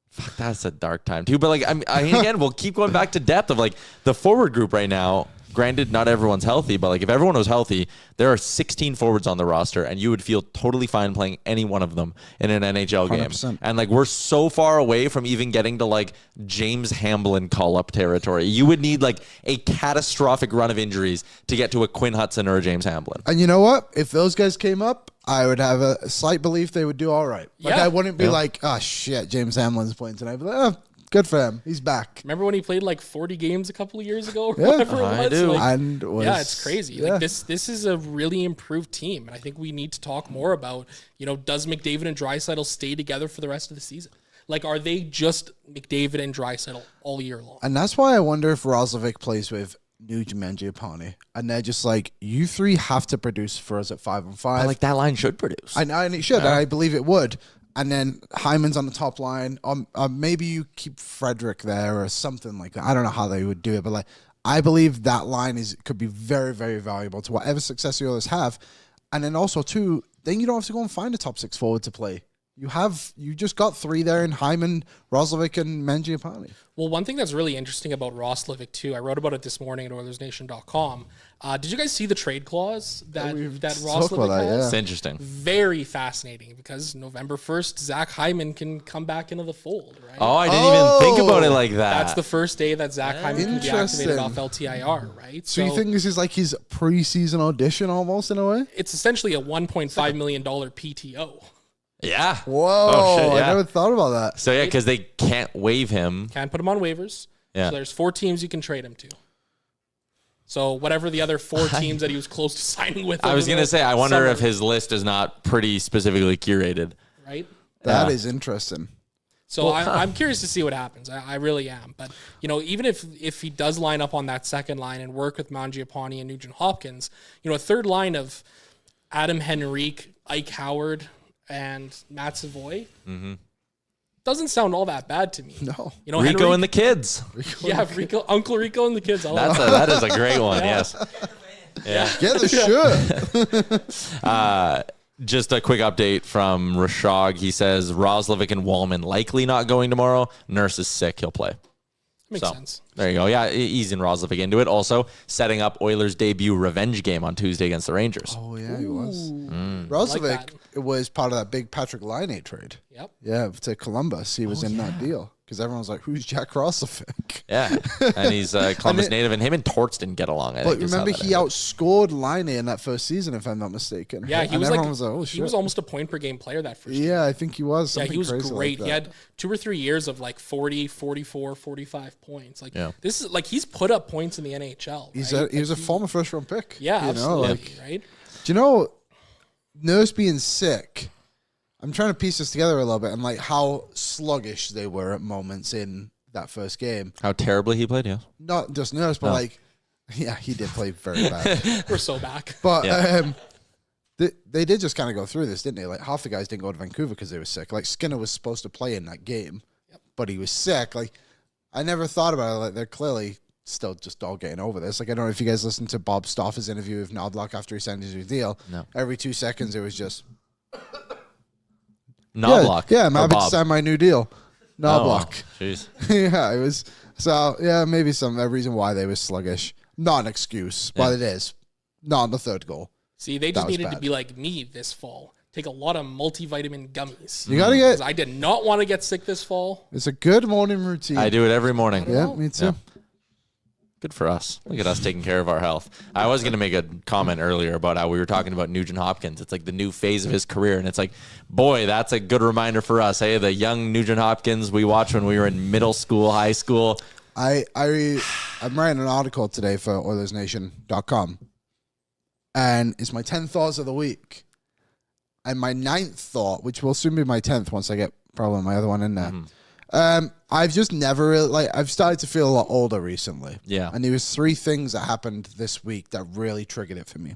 Fuck, that's a dark time too. But like, I mean, again, we'll keep going back to depth of like the forward group right now. Granted, not everyone's healthy, but like if everyone was healthy, there are 16 forwards on the roster, and you would feel totally fine playing any one of them in an NHL game. 100%. And like we're so far away from even getting to like James Hamblin call-up territory. You would need like a catastrophic run of injuries to get to a Quinn Hudson or a James Hamblin. And you know what? If those guys came up, I would have a slight belief they would do all right. Like, Yeah. I wouldn't be like, oh, shit, James Hamlin's playing tonight. I'd be like, oh, good for him. He's back. Remember when he played like 40 games a couple of years ago or Yeah. whatever it was? I do. Like, And was, yeah, it's crazy. yeah. Like this is a really improved team, and I think we need to talk more about, does McDavid and Draisaitl stay together for the rest of the season? Like, are they just McDavid and Draisaitl all year long? And that's why I wonder if Roslovic plays with Nugent Mangiapane. And they're just like, you three have to produce for us at 5-on-5. But like that line should produce. I know, and it should. And I believe it would. And then Hyman's on the top line. Maybe you keep Frederick there or something like that. I don't know how they would do it, but like I believe that line could be very, very valuable to whatever success the Oilers have. And then also too, then you don't have to go and find a top six forward to play. You just got three there in Hyman, Roslovic, and Mangiapane. Well, one thing that's really interesting about Roslovic too, I wrote about it this morning at Oilersnation.com. Did you guys see the trade clause that talked about Roslovic that, has? It's interesting. Very fascinating, because November 1st, Zach Hyman can come back into the fold, right? Oh, I didn't even think about it like that. That's the first day that Zach Hyman can be activated Interesting. off LTIR, right? So you think this is like his preseason audition almost in a way? it's essentially a $1.5 million PTO. Yeah. Whoa, Oh, shit, yeah. I never thought about that. So yeah, because they can't waive him. Can't put him on waivers. Yeah. So there's 4 teams you can trade him to. So whatever the other 4 teams that he was close to signing with. I was over going to the say, I wonder summer, if his list is not pretty specifically curated. right? That is interesting. So I'm curious to see what happens. I really am. But, even if he does line up on that second line and work with Mangiapane and Nugent Hopkins, a third line of Adam Henrique, Ike Howard, and Matt Savoy doesn't sound all that bad to me. No. Rico Henrique, and the kids. yeah, Uncle Rico and the kids. I like That is a great one, yes. Yeah. Yeah, they should. Just a quick update from Rashog. He says Roslovic and Wallman likely not going tomorrow. Nurse is sick. He'll play. Makes sense. There you go. Yeah, easing Roslovic into it. Also, setting up Oilers' debut revenge game on Tuesday against the Rangers. Oh, yeah, he was. Like Roslovic that. was part of that big Patrick Laine trade. Yep. Yeah, to Columbus. He was in that deal. Because everyone was like, who's Jack Roslovic? Yeah, and he's Columbus native, and him and Torts didn't get along. I But think is how remember, that he ended. outscored Laine in that first season, if I'm not mistaken. Yeah, he And was everyone like, oh, he shit. was almost a point per game player that first year. Yeah, I think he was. Yeah, Something he was crazy great. Like that. He had 2 or 3 years of like 40, 44, 45 points. Like Yeah. this is he's put up points in the NHL. He Right? was a former first round pick. Yeah, you know, absolutely. Right. Do you know, Nurse being sick, I'm trying to piece this together a little bit and like how sluggish they were at moments in that first game. How terribly he played, yeah. Not just Nurse, but like, yeah, he did play very bad. We're so back. But Yeah. they did just kind of go through this, didn't they? Like half the guys didn't go to Vancouver because they were sick. Like Skinner was supposed to play in that game, but he was sick. Like I never thought about it. Like they're clearly still just all getting over this. Like I don't know if you guys listened to Bob Stoffer's interview with Nodlock after he signed his new deal. No. Every 2 seconds it was just Knobloch. Yeah, I'm or happy to Bob. sign my new deal. Knobloch. Oh, jeez. Yeah, it was. So, yeah, maybe some reason why they were sluggish. Not an excuse, but it is. Not on the third goal. See, they That just was needed to bad. be like me this fall. take a lot of multivitamin gummies. You gotta get. 'Cause I did not want to get sick this fall. It's a good morning routine. I do it every morning. Yeah, me too. Yeah. Good for us. Look at us taking care of our health. I was going to make a comment earlier about how we were talking about Nugent Hopkins. It's like the new phase of his career. And it's like, boy, that's a good reminder for us. Hey, the young Nugent Hopkins we watched when we were in middle school, high school. I'm writing an article today for Oilersnation.com. And it's my 10 thoughts of the week. And my 9th thought, which will soon be my 10th once I get probably my other one in there. I've just never really, I've started to feel a lot older recently. Yeah. And there was 3 things that happened this week that really triggered it for me.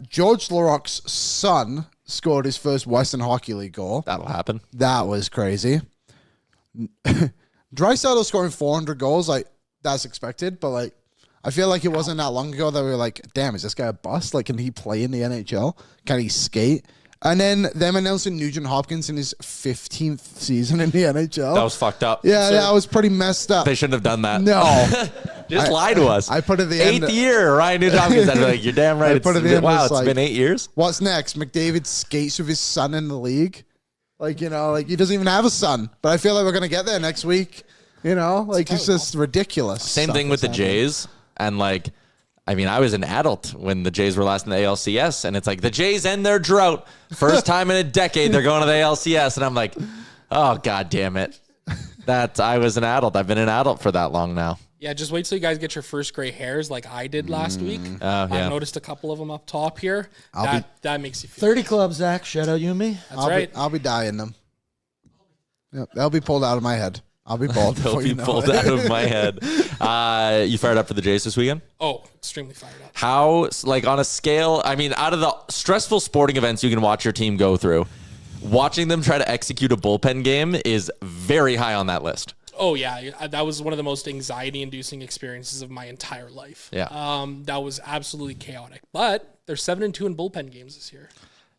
George Larocque's son scored his first Western Hockey League goal. That'll happen. That was crazy. Draisaitl scoring 400 goals, like, that's expected, but, like, I feel like it wasn't that long ago that we were like, damn, is this guy a bust? Like, can he play in the NHL? Can he skate? And then them announcing Nugent Hopkins in his 15th season in the NHL. That was fucked up. Yeah, that was pretty messed up. They shouldn't have done that. No. Just lie to us. I put at the end. 8th year, Ryan Nugent Hopkins. I'd be like, you're damn right. I put at the end, Wow, it's it's like, been 8 years. What's next? McDavid skates with his son in the league. Like, you know, like he doesn't even have a son. But I feel like we're going to get there next week. You know, like it's just ridiculous. Same thing with the Jays. And like, I mean, I was an adult when the Jays were last in the ALCS, and it's like the Jays end their drought. First time in a decade they're going to the ALCS, and I'm like, oh, God damn it. I was an adult. I've been an adult for that long now. Yeah, just wait till you guys get your first gray hairs like I did last week. yeah. I've noticed a couple of them up top here. That makes you feel 30 clubs, Zach. Shout out you and me. That's right. I'll be dyeing them. Yep, they'll be pulled out of my head. I'll be bald. They'll be pulled out of my head. You fired up for the Jays this weekend? Oh, extremely fired up. How, like on a scale, I mean, out of the stressful sporting events you can watch your team go through, watching them try to execute a bullpen game is very high on that list. Oh, yeah. That was one of the most anxiety-inducing experiences of my entire life. Yeah. That was absolutely chaotic. But they're 7-2 in bullpen games this year.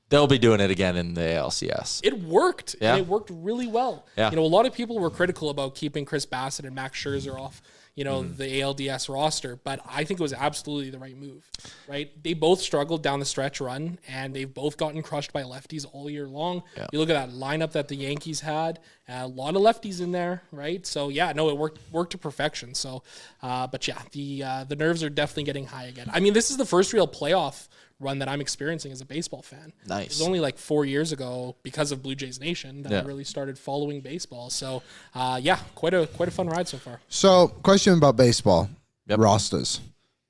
They'll be doing it again in the ALCS. It worked, Yeah. and it worked really well. Yeah. You know, a lot of people were critical about keeping Chris Bassett and Max Scherzer off, you know, the ALDS roster, but I think it was absolutely the right move, right? They both struggled down the stretch run, and they've both gotten crushed by lefties all year long. Yeah. You look at that lineup that the Yankees had, a lot of lefties in there, right? So, yeah, no, it worked to perfection. So, but yeah, the nerves are definitely getting high again. I mean, this is the first real playoff run that I'm experiencing as a baseball fan. Nice. It was only like 4 years ago because of Blue Jays Nation that Yeah. I really started following baseball. So, yeah, quite a fun ride so far. So, question about baseball Yep. rosters.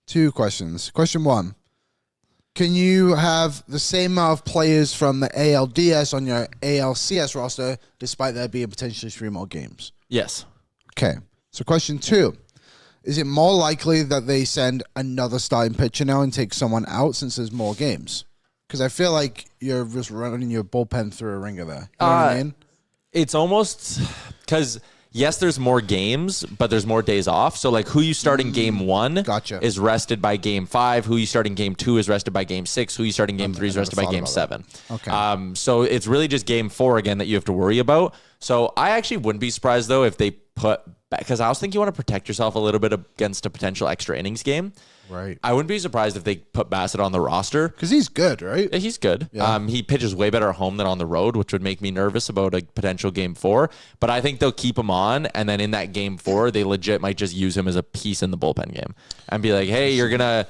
2 questions. Question 1. Can you have the same amount of players from the ALDS on your ALCS roster despite there being potentially 3 more games? Yes. Okay. So question 2. Is it more likely that they send another starting pitcher now and take someone out since there's more games? Because I feel like you're just running your bullpen through a ringer there. You know what I mean? It's almost because, yes, there's more games, but there's more days off. So, like, who you start in game 1 Gotcha. is rested by game 5. Who you start in game 2 is rested by game 6. Who you start in game 3 is rested by thought game about 7. Okay. So it's really just game 4 again that you have to worry about. So I actually wouldn't be surprised, though, if they put – because I also think you want to protect yourself a little bit against a potential extra innings game. Right. I wouldn't be surprised if they put Bassett on the roster. Because he's good, right? Yeah, he's good. Yeah. He pitches way better at home than on the road, which would make me nervous about a potential game 4. But I think they'll keep him on, and then in that game 4, they legit might just use him as a piece in the bullpen game and be like, hey, we're gonna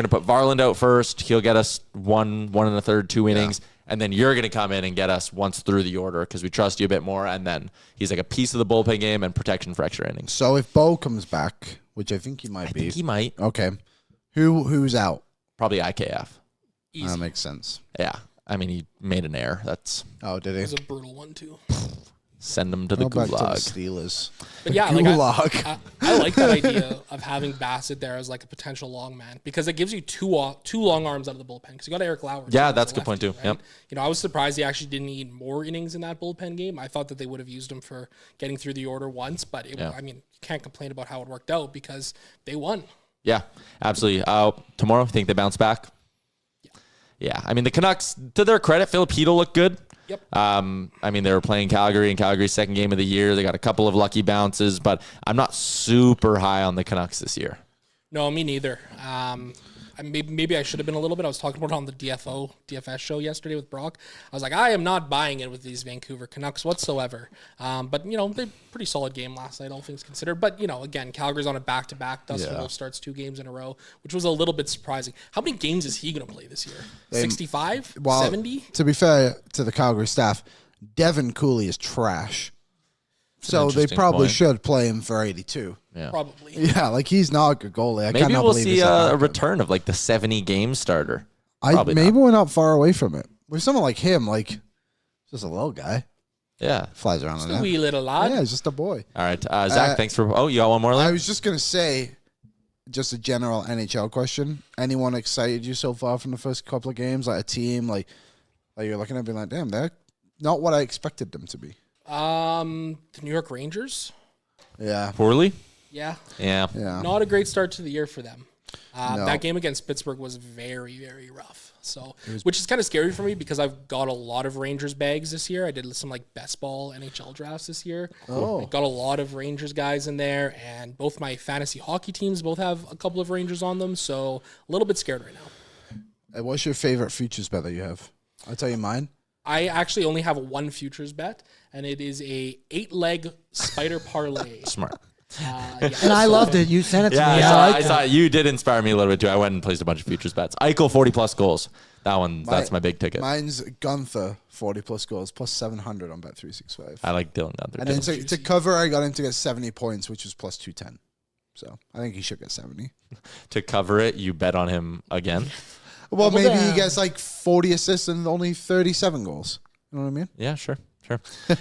put Varland out first. He'll get us 1 1/3, 2 innings. And then you're going to come in and get us once through the order because we trust you a bit more. And then he's like a piece of the bullpen game and protection for extra innings. So if Bo comes back, which I think he might be. I think he might. Okay. Who's out? Probably IKF. Easy. That makes sense. Yeah. I mean, he made an error. That's Oh, did It he? was a brutal one, too. send him to the Go back to the gulag. Steelers. But yeah, Gulag. I like that idea of having Bassett there as like a potential long man because it gives you two long arms out of the bullpen because you got Eric Lauer. Yeah, too, that's as a good point, lefty, too. Yep. You know, I was surprised he actually didn't need more innings in that bullpen game. I thought that they would have used him for getting through the order once, but I mean, you can't complain about how it worked out because they won. Yeah, absolutely. Tomorrow, I think they bounce back. Yeah. I mean, the Canucks, to their credit, Filipino looked good. Yep. I mean, they were playing Calgary in Calgary's second game of the year. They got a couple of lucky bounces, but I'm not super high on the Canucks this year. No, me neither. maybe I should have been a little bit. I was talking about it on the DFS show yesterday with Brock. I was like, I am not buying it with these Vancouver Canucks whatsoever. But, they pretty solid game last night, all things considered. But, again, Calgary's on a back-to-back. Dustin Wolf starts 2 games in a row, which was a little bit surprising. How many games is he going to play this year? 65? 70? To be fair to the Calgary staff, Devin Cooley is trash. So they probably should play him for 82. Yeah. Probably. Yeah, he's not a good goalie. Maybe we'll see a return of the 70-game starter. Maybe we're not far away from it. With someone like him, just a little guy. Yeah. Flies around Just on a that. wee little lad. Yeah, he's just a boy. All right. Zach, thanks for... Oh, you got one more? I was just going to say, just a general NHL question. Anyone excited you so far from the first couple of games? Like a team, like you're looking at being like, damn, they're not what I expected them to be. The New York Rangers. Yeah. Poorly? Yeah. Yeah. Not a great start to the year for them. No. That game against Pittsburgh was very, very rough. So, which is kind of scary for me because I've got a lot of Rangers bags this year. I did some best ball NHL drafts this year. Oh. I got a lot of Rangers guys in there, and both my fantasy hockey teams both have a couple of Rangers on them. So a little bit scared right now. What's your favorite futures bet that you have? I'll tell you mine. I actually only have one futures bet, and it is a 8-leg spider parlay. Smart. And I loved it. You sent it to me. I saw it. You did inspire me a little bit too. I went and placed a bunch of futures bets. Eichel 40+ goals. That's my big ticket. Mine's Gunther 40+ goals plus 700 on Bet365. I like Dylan Gunther. And then to cover, I got him to get 70 points, which was plus 210. So I think he should get 70. To cover it, you bet on him again? Well, maybe he gets 40 assists and only 37 goals. You know what I mean? Yeah, sure.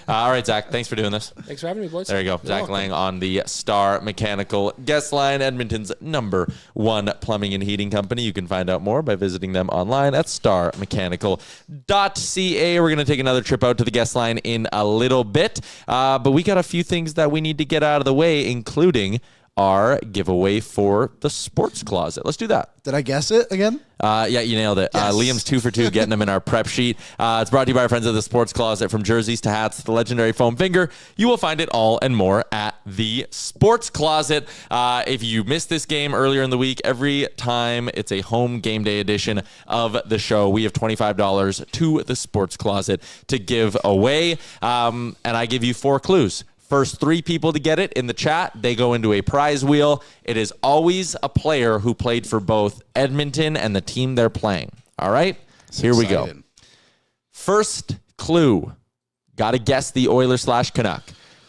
All right, Zach, thanks for doing this. Thanks for having me, boys. There you go. Zack Lang on the Star Mechanical guest line, Edmonton's #1 plumbing and heating company. You can find out more by visiting them online at starmechanical.ca. We're going to take another trip out to the guest line in a little bit, but we got a few things that we need to get out of the way, including our giveaway for the sports closet. Let's do that. Did I guess it again? Yeah, you nailed it. Yes. Liam's 2 for 2, getting them in our prep sheet. It's brought to you by our friends at the Sports Closet. From jerseys to hats to the legendary foam finger, you will find it all and more at the Sports Closet. If you missed this game earlier in the week, every time it's a home game day edition of the show, we have $25 to the Sports Closet to give away. And I give you 4 clues. First 3 people to get it in the chat, they go into a prize wheel. It is always a player who played for both Edmonton and the team they're playing. All right? Here we go. First clue. Got to guess the Oiler/Canuck.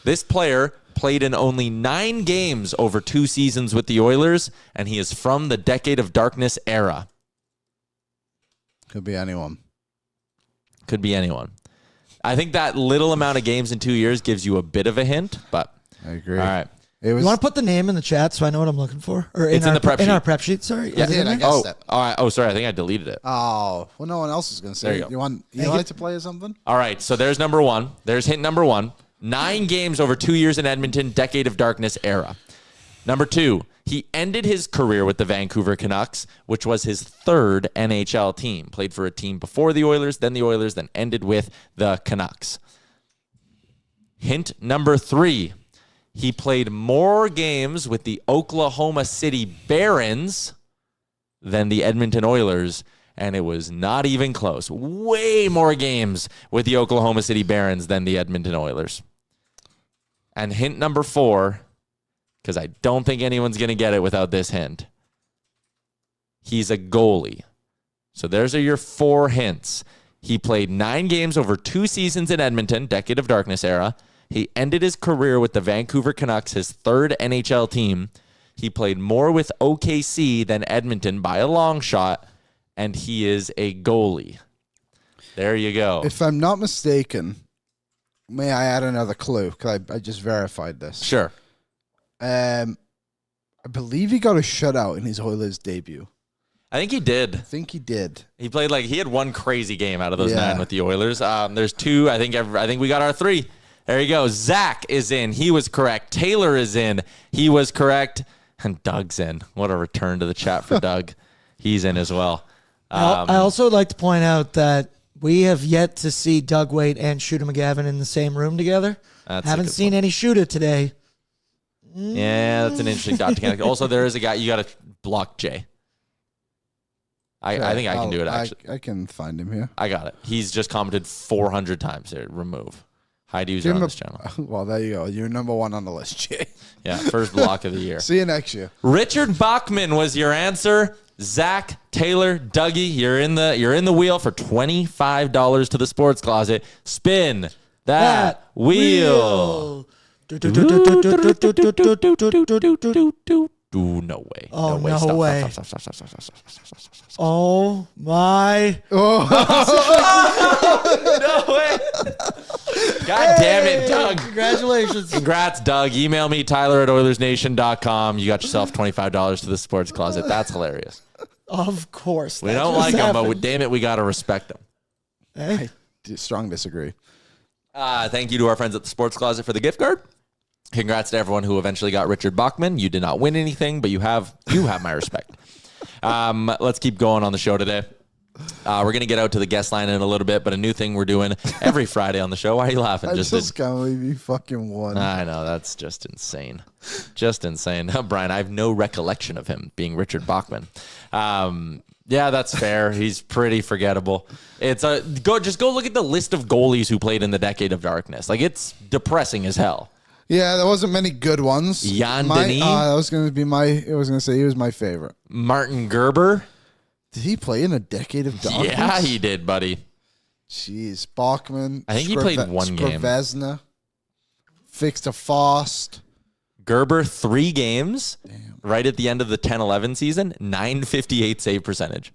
This player played in only 9 games over 2 seasons with the Oilers, and he is from the Decade of Darkness era. Could be anyone. Could be anyone. I think that little amount of games in 2 years gives you a bit of a hint, but I agree. All right. You want to put the name in the chat so I know what I'm looking for? Or It's in the prep sheet. In our prep sheet, sorry. Yeah, Is it in I there? guessed it. All right. Oh, sorry. I think I deleted it. Oh, well, no one else is going to say There it. you go. You want Eli to play or something? All right. So there's number 1. There's hint number 1. 9 games over 2 years in Edmonton, Decade of Darkness era. Number 2, he ended his career with the Vancouver Canucks, which was his 3rd NHL team. Played for a team before the Oilers, then ended with the Canucks. Hint number 3, he played more games with the Oklahoma City Barons than the Edmonton Oilers, and it was not even close. Way more games with the Oklahoma City Barons than the Edmonton Oilers. And hint number 4, because I don't think anyone's going to get it without this hint. He's a goalie. So those are your 4 hints. He played 9 games over 2 seasons in Edmonton, Decade of Darkness era. He ended his career with the Vancouver Canucks, his 3rd NHL team. He played more with OKC than Edmonton by a long shot, and he is a goalie. There you go. If I'm not mistaken, may I add another clue? Because I just verified this. Sure. I believe he got a shutout in his Oilers debut. I think he did. I think he did. He played he had 1 crazy game out of those Yeah. 9 with the Oilers. There's 2. I think we got our 3. There you go. Zach is in. He was correct. Taylor is in. He was correct. And Doug's in. What a return to the chat for Doug. He's in as well. I also would like to point out that we have yet to see Doug Waite and Shooter McGavin in the same room together. That's a Haven't good seen point. any Shooter today. Yeah, that's an interesting dot to connect. Also, there is a guy. You got to block Jay. I think I can do it, actually. I can find him here. I got it. He's just commented 400 times here. Remove. Hide user on this channel. Well, there you go. You're number one on the list, Jay. Yeah, first block of the year. See you next year. Richard Bachman was your answer. Zach, Taylor, Dougie, you're in the wheel for $25 to the Sports Closet. Spin that wheel. No way. Oh, no Stop, way. Stop. Oh, my. No way. God damn it, Doug. Congratulations. Congrats, Doug. Email me, Tyler@Oilersnation.com. You got yourself $25 to the Sports Closet. That's hilarious. Of course. We don't like him, but damn it, we got to respect him. Hey. Strong disagree. Thank you to our friends at the Sports Closet for the gift card. Congrats to everyone who eventually got Richard Bachman. You did not win anything, but you have my respect. Let's keep going on the show today. We're going to get out to the guest line in a little bit, but a new thing we're doing every Friday on the show. Why are you laughing? I just can't believe you fucking won. I know, that's just insane. Just insane. Brian, I have no recollection of him being Richard Bachman. Yeah, that's fair. He's pretty forgettable. It's go look at the list of goalies who played in the Decade of Darkness. Like, it's depressing as hell. Yeah, there wasn't many good ones. Jan Denis. That was going to be I was going to say he was my favorite. Martin Gerber. Did he play in a Decade of Darkness? Yeah, he did, buddy. Jeez, Bachman. I think he played one game. Vesna. Fixed a Fost. Gerber, 3 games. Damn. Right at the end of the 10-11 season, .958 save percentage.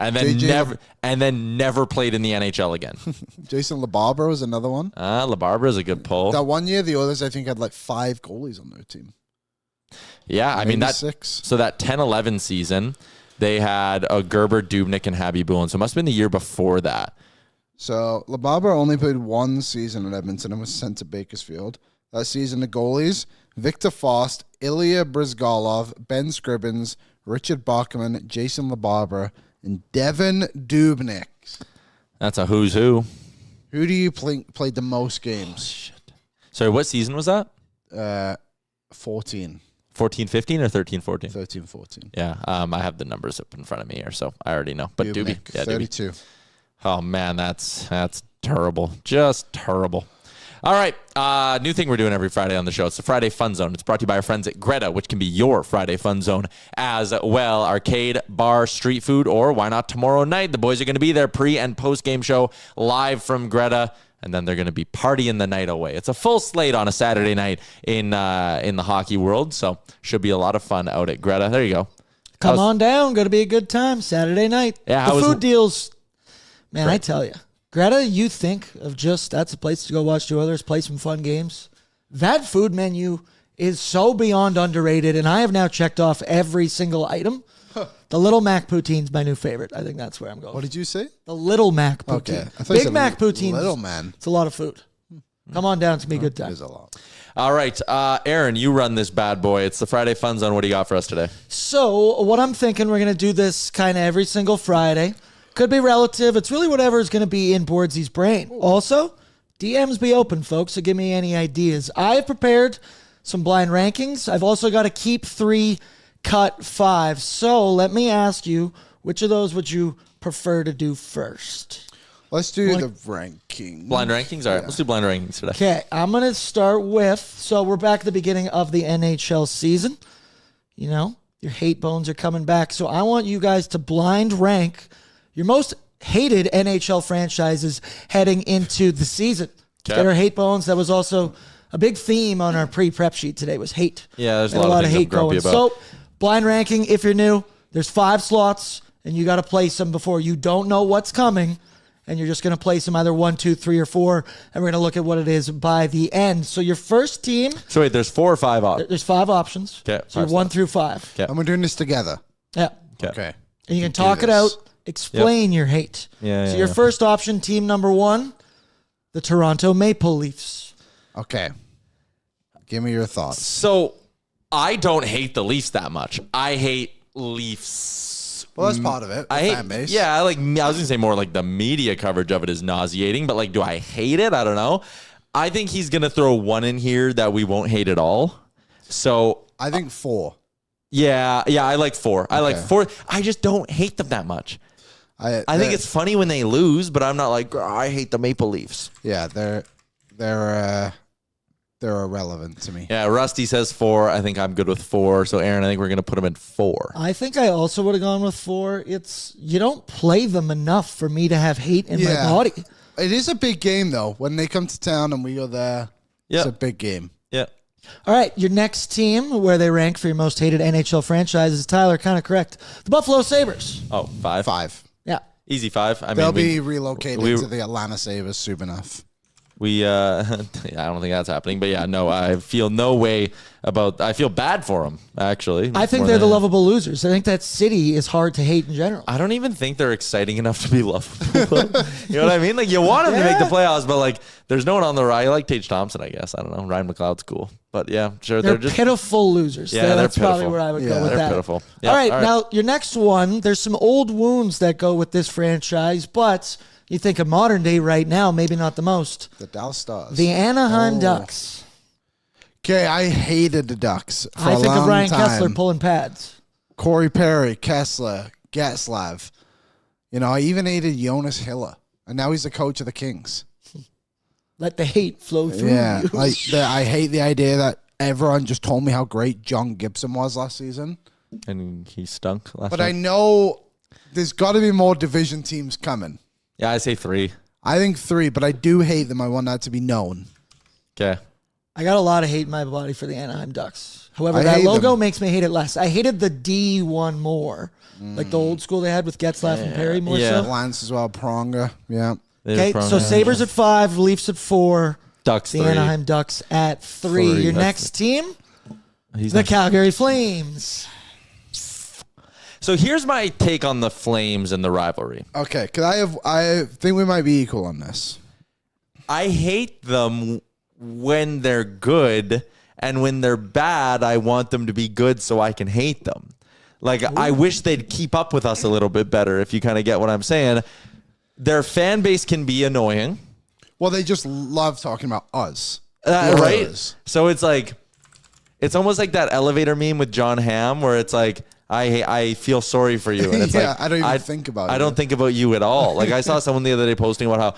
And then never played in the NHL again. Jason LeBarbera was another one. LeBarbera is a good pull. That one year, the Oilers, I think, had like 5 goalies on their team. Yeah, I mean, 6. So that 10-11 season, they had a Gerber, Dubnyk, and Habby Bulin. So it must have been the year before that. So LeBarbera only played 1 season at Edmonton and was sent to Bakersfield. That season, the goalies, Victor Fost, Ilya Brizgalov, Ben Scribbins, Richard Bachman, Jason LeBarbera, and Devin Dubnyk. That's a who's who. Who do you played the most games? Shit. Sorry, what season was that? 14. 14-15 or 13-14? 13-14. Yeah, I have the numbers up in front of me here, so I already know. But Dubnyk, yeah, 32. Oh, man, that's terrible. Just terrible. All right, new thing we're doing every Friday on the show. It's the Friday Fun Zone. It's brought to you by our friends at Greta, which can be your Friday Fun Zone as well. Arcade, bar, street food, or why not tomorrow night? The boys are going to be there pre- and post-game show live from Greta, and then they're going to be partying the night away. It's a full slate on a Saturday night in the hockey world, so should be a lot of fun out at Greta. There you go. Come on down. Going to be a good time Saturday night. Yeah, the food deals, man, Great. I tell you. Greta, you think of just that's a place to go watch the Oilers, play some fun games. That food menu is so beyond underrated, and I have now checked off every single item. The Little Mac Poutine's my new favorite. I think that's where I'm going. What did you say? The Little Mac Poutine. Okay. I thought you Big said Mac Poutine. Little man. It's a lot of food. Come on down. It's going to be a good time. There's a lot. All right, Aaron, you run this bad boy. It's the Friday Fun Zone. What do you got for us today? So what I'm thinking, we're going to do this kind of every single Friday. Could be relative. It's really whatever is going to be in Bordzy's brain. Also, DMs be open, folks, so give me any ideas. I have prepared some blind rankings. I've also got to keep 3, cut 5. So let me ask you, which of those would you prefer to do first? Let's do the ranking. Blind rankings? All right, let's do blind rankings today. Okay, I'm going to start with, so we're back at the beginning of the NHL season. You know, your hate bones are coming back. So I want you guys to blind rank your most hated NHL franchises heading into the season. Okay. Get our hate bones. That was also a big theme on our pre-prep sheet today was hate. Yeah, there's a lot of hate going. So blind ranking, if you're new, there's 5 slots, and you got to place them before. You don't know what's coming, and you're just going to place them either 1, 2, 3, or 4, and we're going to look at what it is by the end. So your first team. So wait, there's 4 or 5 options. There's 5 options. Okay. So you're 1 through 5. Okay. And we're doing this together. Yeah. Okay. And you can talk it out, explain your hate. Yeah, so your first option, team number 1, the Toronto Maple Leafs. Okay. Give me your thoughts. So I don't hate the Leafs that much. I hate Leafs. Well, that's part of it. I hate, fan base. yeah, I was gonna say more like the media coverage of it is nauseating, but like, do I hate it? I don't know. I think he's gonna throw one in here that we won't hate at all. So I think 4. Yeah, I like 4. I like 4. I just don't hate them that much. I think it's funny when they lose, but I'm not like, I hate the Maple Leafs. Yeah, they're irrelevant to me. Yeah, Rusty says 4. I think I'm good with 4. So, Aaron, I think we're going to put them at 4. I think I also would have gone with 4. You don't play them enough for me to have hate in my body. It is a big game, though. When they come to town and we go there, it's a big game. Yeah. All right, your next team, where they rank for your most hated NHL franchises, Tyler, kind of correct. The Buffalo Sabres. Oh, 5? 5. Yeah. Easy 5. They'll be relocated to the Atlanta Sabres soon enough. I don't think that's happening, but no, I feel no way I feel bad for them, actually. I think they're the lovable losers. I think that city is hard to hate in general. I don't even think they're exciting enough to be lovable. You know what I mean? Like, you want them to make the playoffs, but like, there's no one on the right. I like Tage Thompson, I guess. I don't know. Ryan McLeod's cool, but yeah, sure. They're just pitiful losers. Yeah, that's they're probably pitiful. where I would go with they're that. pitiful. All right, now your next one, there's some old wounds that go with this franchise, but you think of modern day right now, maybe not the most. The Dallas Stars. The Anaheim Ducks. Okay, I hated the Ducks for I a think long of Ryan time. Kessler pulling pads. Corey Perry, Kessler, Getzlav. I even hated Jonas Hiller. And now he's the coach of the Kings. Let the hate flow through you. I hate the idea that everyone just told me how great John Gibson was last season. And he stunk last But night. I know there's got to be more division teams coming. Yeah, I say 3. I think 3, but I do hate them. I want that to be known. Okay. I got a lot of hate in my body for the Anaheim Ducks. However, I that hate logo them. makes me hate it less. I hated the D one more. Like the old school they had with Getzlaff and Perry more Yeah. so. Lance as well, Pronger. Yeah. Okay, so Sabres at 5, Leafs at 4, Ducks the 3. Anaheim Ducks at 3. Your That's- next team, He's the not- Calgary Flames. So here's my take on the Flames and the rivalry. Okay, I think we might be equal on this. I hate them when they're good, and when they're bad, I want them to be good so I can hate them. Like, I wish they'd keep up with us a little bit better, if you kind of get what I'm saying. Their fan base can be annoying. Well, they just love talking about us. Right? Oilers. So it's like, it's almost like that elevator meme with John Hamm where it's like, I feel sorry for you. And it's Yeah, like, I don't even think about I you. don't think about you at all. Like, I saw someone the other day posting about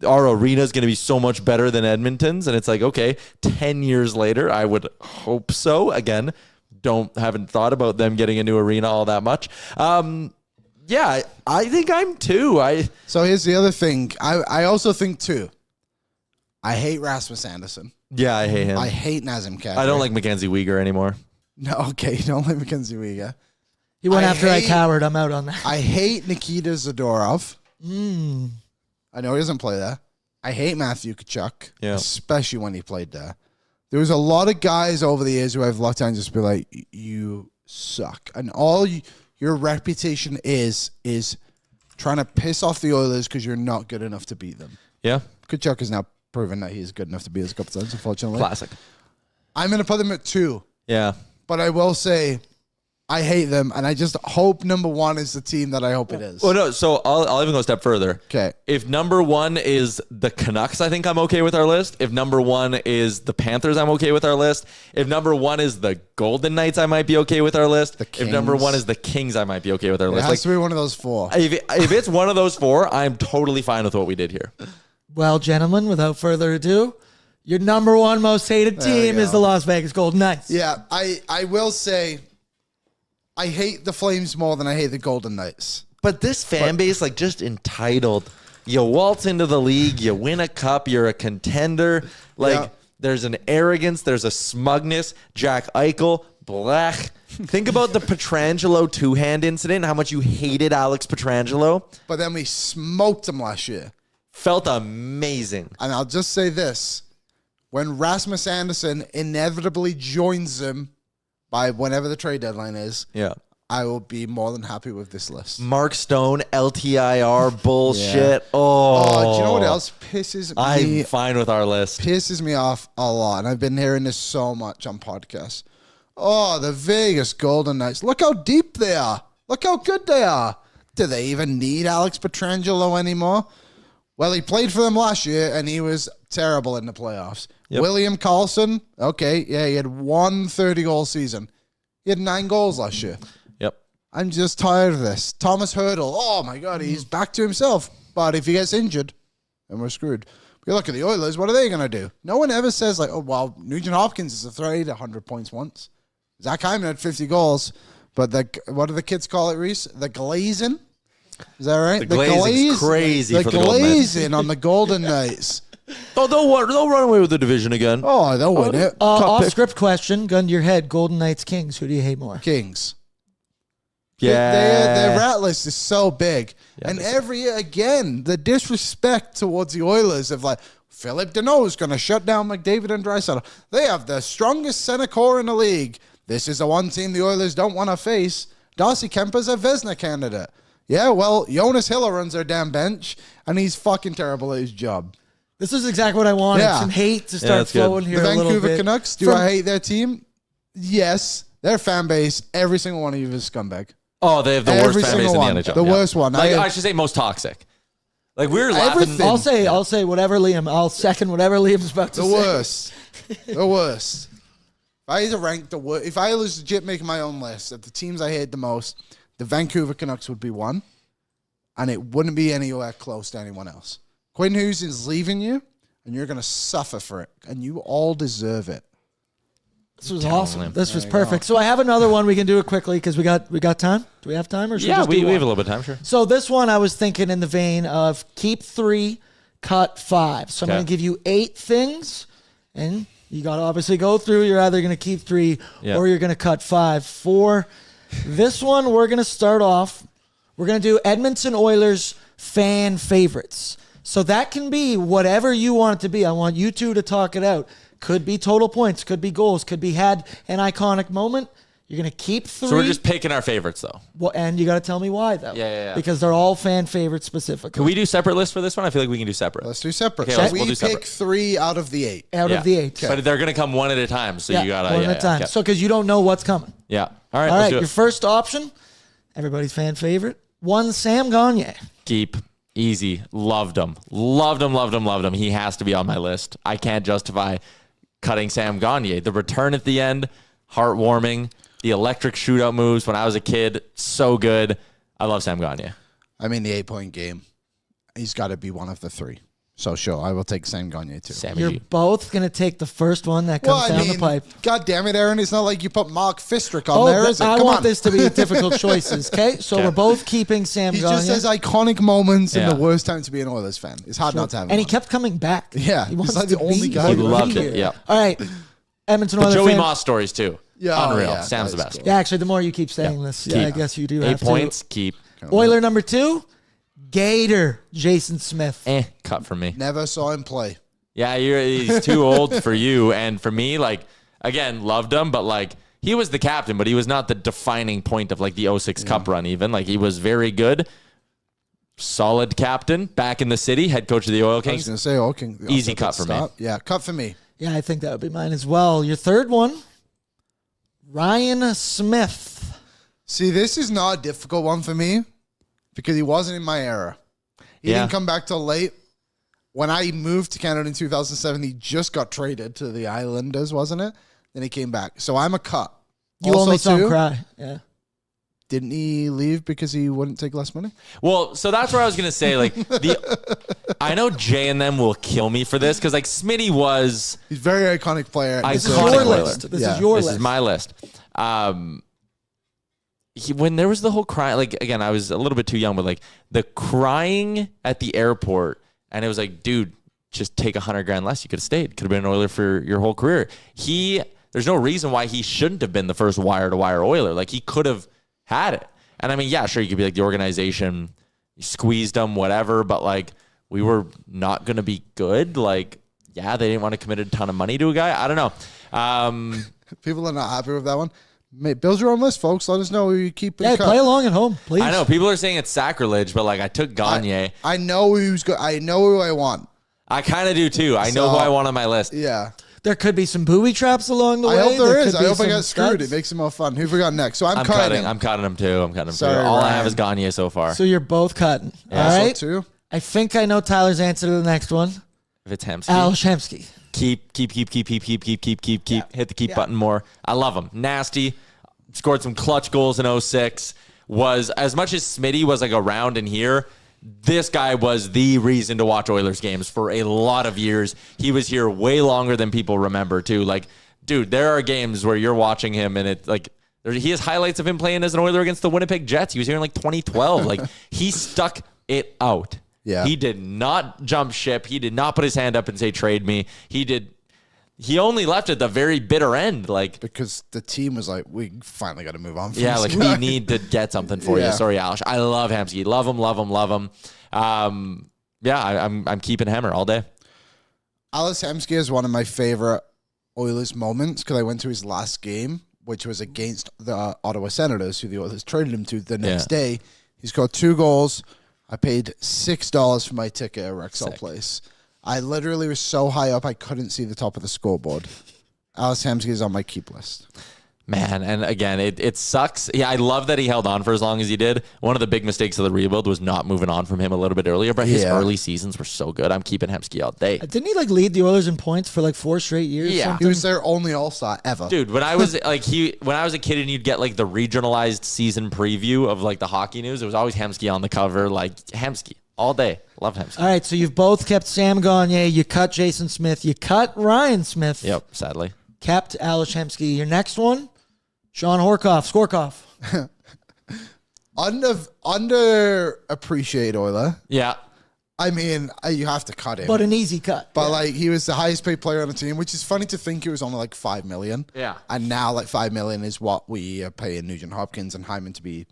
how our arena is going to be so much better than Edmonton's. And it's like, okay, 10 years later, I would hope so. Again, haven't thought about them getting a new arena all that much. Yeah, I think I'm 2. So here's the other thing. I also think, too, I hate Rasmus Anderson. Yeah, I hate him. I hate Nazem Kadri. I don't like Mackenzie Weegar anymore. No, okay, you don't like Mackenzie Weegar. He went I after I hate- cowered. I'm out on that. I hate Nikita Zadorov. I know he doesn't play there. I hate Matthew Tkachuk, especially when he played there. There was a lot of guys over the years who I've looked at and just be like, you suck. And your reputation is trying to piss off the Oilers because you're not good enough to beat them. Yeah. Tkachuk has now proven that he's good enough to beat us a couple times, unfortunately. Classic. I'm going to put them at 2. Yeah. But I will say, I hate them, and I just hope number 1 is the team that I hope it is. Well, no, so I'll even go a step further. Okay. If number 1 is the Canucks, I think I'm okay with our list. If number 1 is the Panthers, I'm okay with our list. If number 1 is the Golden Knights, I might be okay with our list. If number Kings. 1 is the Kings, I might be okay with our It list. has to be one of those 4. If it's one of those 4, I'm totally fine with what we did here. Well, gentlemen, without further ado, your number 1 most hated There we team is go. the Las Vegas Golden Knights. Yeah, I will say, I hate the Flames more than I hate the Golden Knights. But this fan base, like, just entitled. You waltz into the league, you win a cup, you're a contender. Like, Yeah. there's an arrogance, there's a smugness. Jack Eichel, blech. Think about the Pietrangelo two-hand incident, how much you hated Alex Pietrangelo. But then we smoked them last year. Felt amazing. And I'll just say this. When Rasmus Anderson inevitably joins them by whenever the trade deadline is, Yeah. I will be more than happy with this list. Mark Stone, LTIR, bullshit. Yeah. Oh. Do you know what else pisses I'm me fine with our list. pisses me off a lot, and I've been hearing this so much on podcasts. Oh, the Vegas Golden Knights. Look how deep they are. Look how good they are. Do they even need Alex Pietrangelo anymore? Well, he played for them last year, and he was terrible in the playoffs. Yep. William Karlsson, okay, yeah, he had one 30-goal season. He had 9 goals last year. Yep. I'm just tired of this. Thomas Hurdle. Oh, my God. He's back to himself. But if he gets injured, then we're screwed. You look at the Oilers. What are they going to do? No one ever says, like, oh, well, Nugent Hopkins is a threat, 100 points once. Zach Hyman had 50 goals. But what do the kids call it, Reese? The glazing? Is that right? The glazing's crazy for the Golden Knights. The glazing on the Golden Knights. Oh, they'll run away with the division again. Oh, they'll win it. Off-script question, gun to your head, Golden Knights, Kings. Who do you hate more? Kings. Yeah. Their rat list is so big. Yeah, and every year, again, the disrespect towards the Oilers of like, Philip Deneau is going to shut down McDavid and Draisaitl. They have the strongest center core in the league. This is the one team the Oilers don't want to face. Darcy Kemper's a Vezina candidate. Yeah, well, Jonas Hiller runs their damn bench, and he's fucking terrible at his job. This is exactly what I wanted. Yeah. Some hate to start flowing here the a little bit. Vancouver Canucks, do I hate their team? Yes. Their fan base, every single one of you is scumbag. Oh, they have the worst fan base in the NHL. The worst one. Like, I should say most toxic. Like, we're laughing. I'll say whatever Liam. I'll second whatever Liam's about to say. The worst. If I had to rank if I was legit making my own list of the teams I hate the most, the Vancouver Canucks would be one, and it wouldn't be anywhere close to anyone else. Quinn Hughes is leaving you, and you're going to suffer for it, and you all deserve it. This was awesome. This was perfect. So I have another one. We can do it quickly because we got time. Do we have time? Or should we have a little bit of time, sure. So this one I was thinking in the vein of keep 3, cut 5. So I'm going to give you 8 things, and you got to obviously go through. You're either going to keep 3 or you're going to cut 5. For this one, we're going to start off. We're going to do Edmonton Oilers fan favorites. So that can be whatever you want it to be. I want you two to talk it out. Could be total points, could be goals, could be had an iconic moment. You're going to keep 3. So we're just picking our favorites, though. Well, and you got to tell me why, though. Yeah. Because they're all fan favorites specifically. Can we do separate lists for this one? I feel like we can do separate. Let's do separate. Okay, we'll do pick 3 out of the 8. Out of the 8. Okay. But they're going to come one at a time, so you got to... one at a time. Okay. So because you don't know what's coming. Yeah. All right, let's do it. Your first option, everybody's fan favorite, one Sam Gagner. Keep. Easy. Loved him. He has to be on my list. I can't justify cutting Sam Gagner. The return at the end, heartwarming. The electric shootout moves when I was a kid, so good. I love Sam Gagner. I mean, the 8-point game. He's got to be one of the 3. So, sure, I will take Sam Gagner, too. You're both going to take the first one that comes down the pipe. God damn it, Aaron. It's not like you put Mark Fistrick on there, is it? I want this to be difficult choices, okay? So we're both keeping Sam Gagner. He just has iconic moments in the worst time to be an Oilers fan. It's hard not to have him. And he kept coming back. Yeah. He's like the only guy. He loved it, yeah. All right. Edmonton Oilers Joey Moss stories, too. Yeah, unreal. Sam's the best. Cool. Yeah, actually, the more you keep saying this, I guess you do have 8 points, keep. Oiler number 2, Gator, Jason Smith. Cut for me. Never saw him play. Yeah, he's too old for you. And for me, like, again, loved him, but like, he was the captain, but he was not the defining point of like the 06 Cup run even. Like, he was very good. Solid captain, back in the city, head coach of the Oil Kings. I was going to say, Easy cut for me. Yeah, cut for me. Yeah, I think that would be mine as well. Your third one, Ryan Smith. See, this is not a difficult one for me because he wasn't in my era. He didn't come back till late. When I moved to Canada in 2007, he just got traded to the Islanders, wasn't it? Then he came back. So I'm a cut. You also only saw him cry. Yeah. Didn't he leave because he wouldn't take less money? Well, so that's where I was going to say, like, I know Jay and them will kill me for this because, like, Smitty was... He's a very iconic player. This is your list. This is your list. This is my list. When there was the whole crying, like, again, I was a little bit too young, but, like, the crying at the airport, and it was like, dude, just take $100,000 less. You could have stayed. Could have been an Oiler for your whole career. There's no reason why he shouldn't have been the first wire-to-wire Oiler. Like, he could have had it. And I mean, yeah, sure, you could be like the organization, you squeezed them, whatever, but like, we were not going to be good. Like, yeah, they didn't want to commit a ton of money to a guy. I don't know. People are not happy with that one. Build your own list, folks. Let us know who you keep. Yeah, play along at home, please. I know people are saying it's sacrilege, but like, I took Gagner. I know who's good. I know who I want. I kind of do too. I know who I want on my list. Yeah. There could be some booby traps along the way. I hope there is. I hope I got studs. screwed. It makes it more fun. Who we got next? So I'm cutting. I'm cutting him too. Sorry, All I Ryan. have is Gagner so far. So you're both cutting. Yeah. All right. Too. I think I know Tyler's answer to the next one. If it's Hemsky. Al Shemsky. Keep. Hit the keep button more. I love him. Nasty. scored some clutch goals in 06. Was as much as Smitty was like around in here, this guy was the reason to watch Oilers games for a lot of years. He was here way longer than people remember too. Like, dude, there are games where you're watching him and it's like he has highlights of him playing as an Oiler against the Winnipeg Jets. He was here in like 2012. Like, he stuck it out. Yeah. He did not jump ship. He did not put his hand up and say trade me. He only left at the very bitter end, like, because the team was like, we finally got to move on. From yeah, this like guy. we need to get something for Yeah. you. Sorry, Alish. I love Hemsky. Love him. I'm keeping Hemmer all day. Alice Hemsky is one of my favorite Oilers moments because I went to his last game, which was against the Ottawa Senators, who the Oilers traded him to the next day. He scored 2 goals. I paid $6 for my ticket at Rexall Place. I literally was so high up I couldn't see the top of the scoreboard. Alice Hemsky is on my keep list. Man, and again, it sucks. Yeah, I love that he held on for as long as he did. One of the big mistakes of the rebuild was not moving on from him a little bit earlier, but his early seasons were so good. I'm keeping Hemsky all day. Didn't he like lead the Oilers in points for like 4 straight years? Yeah. Something? He was their only All-Star ever. Dude, when I was a kid and you'd get like the regionalized season preview of like the hockey news, it was always Hemsky on the cover, like Hemsky all day. Love Hemsky. All right, so you've both kept Sam Gagner, you cut Jason Smith, you cut Ryan Smith. Yep, sadly. Kept Alish Hemsky. Your next one, Sean Skorkoff. Underappreciated Oiler. Yeah. I mean, you have to cut him. But an easy cut. But like, he was the highest paid player on the team, which is funny to think he was only like $5 million. Yeah. And now like $5 million is what we are paying Nugent Hopkins and Hyman to be,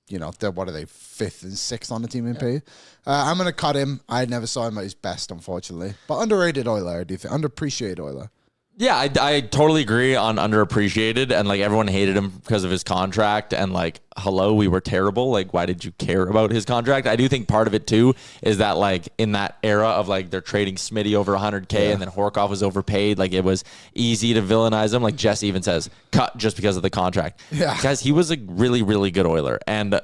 you know, what are they, 5th and 6th on the team in pay? I'm going to cut him. I never saw him at his best, unfortunately. But underrated Oiler, do you think? Underappreciated Oiler. Yeah, I totally agree on underappreciated, and like everyone hated him because of his contract, and like, hello, we were terrible. Like, why did you care about his contract? I do think part of it too is that like in that era of like they're trading Smitty over $100K and then Horkoff was overpaid. Like, it was easy to villainize him. Like Jesse even says, cut just because of the contract. Yeah, guys, he was a really, really good Oiler, and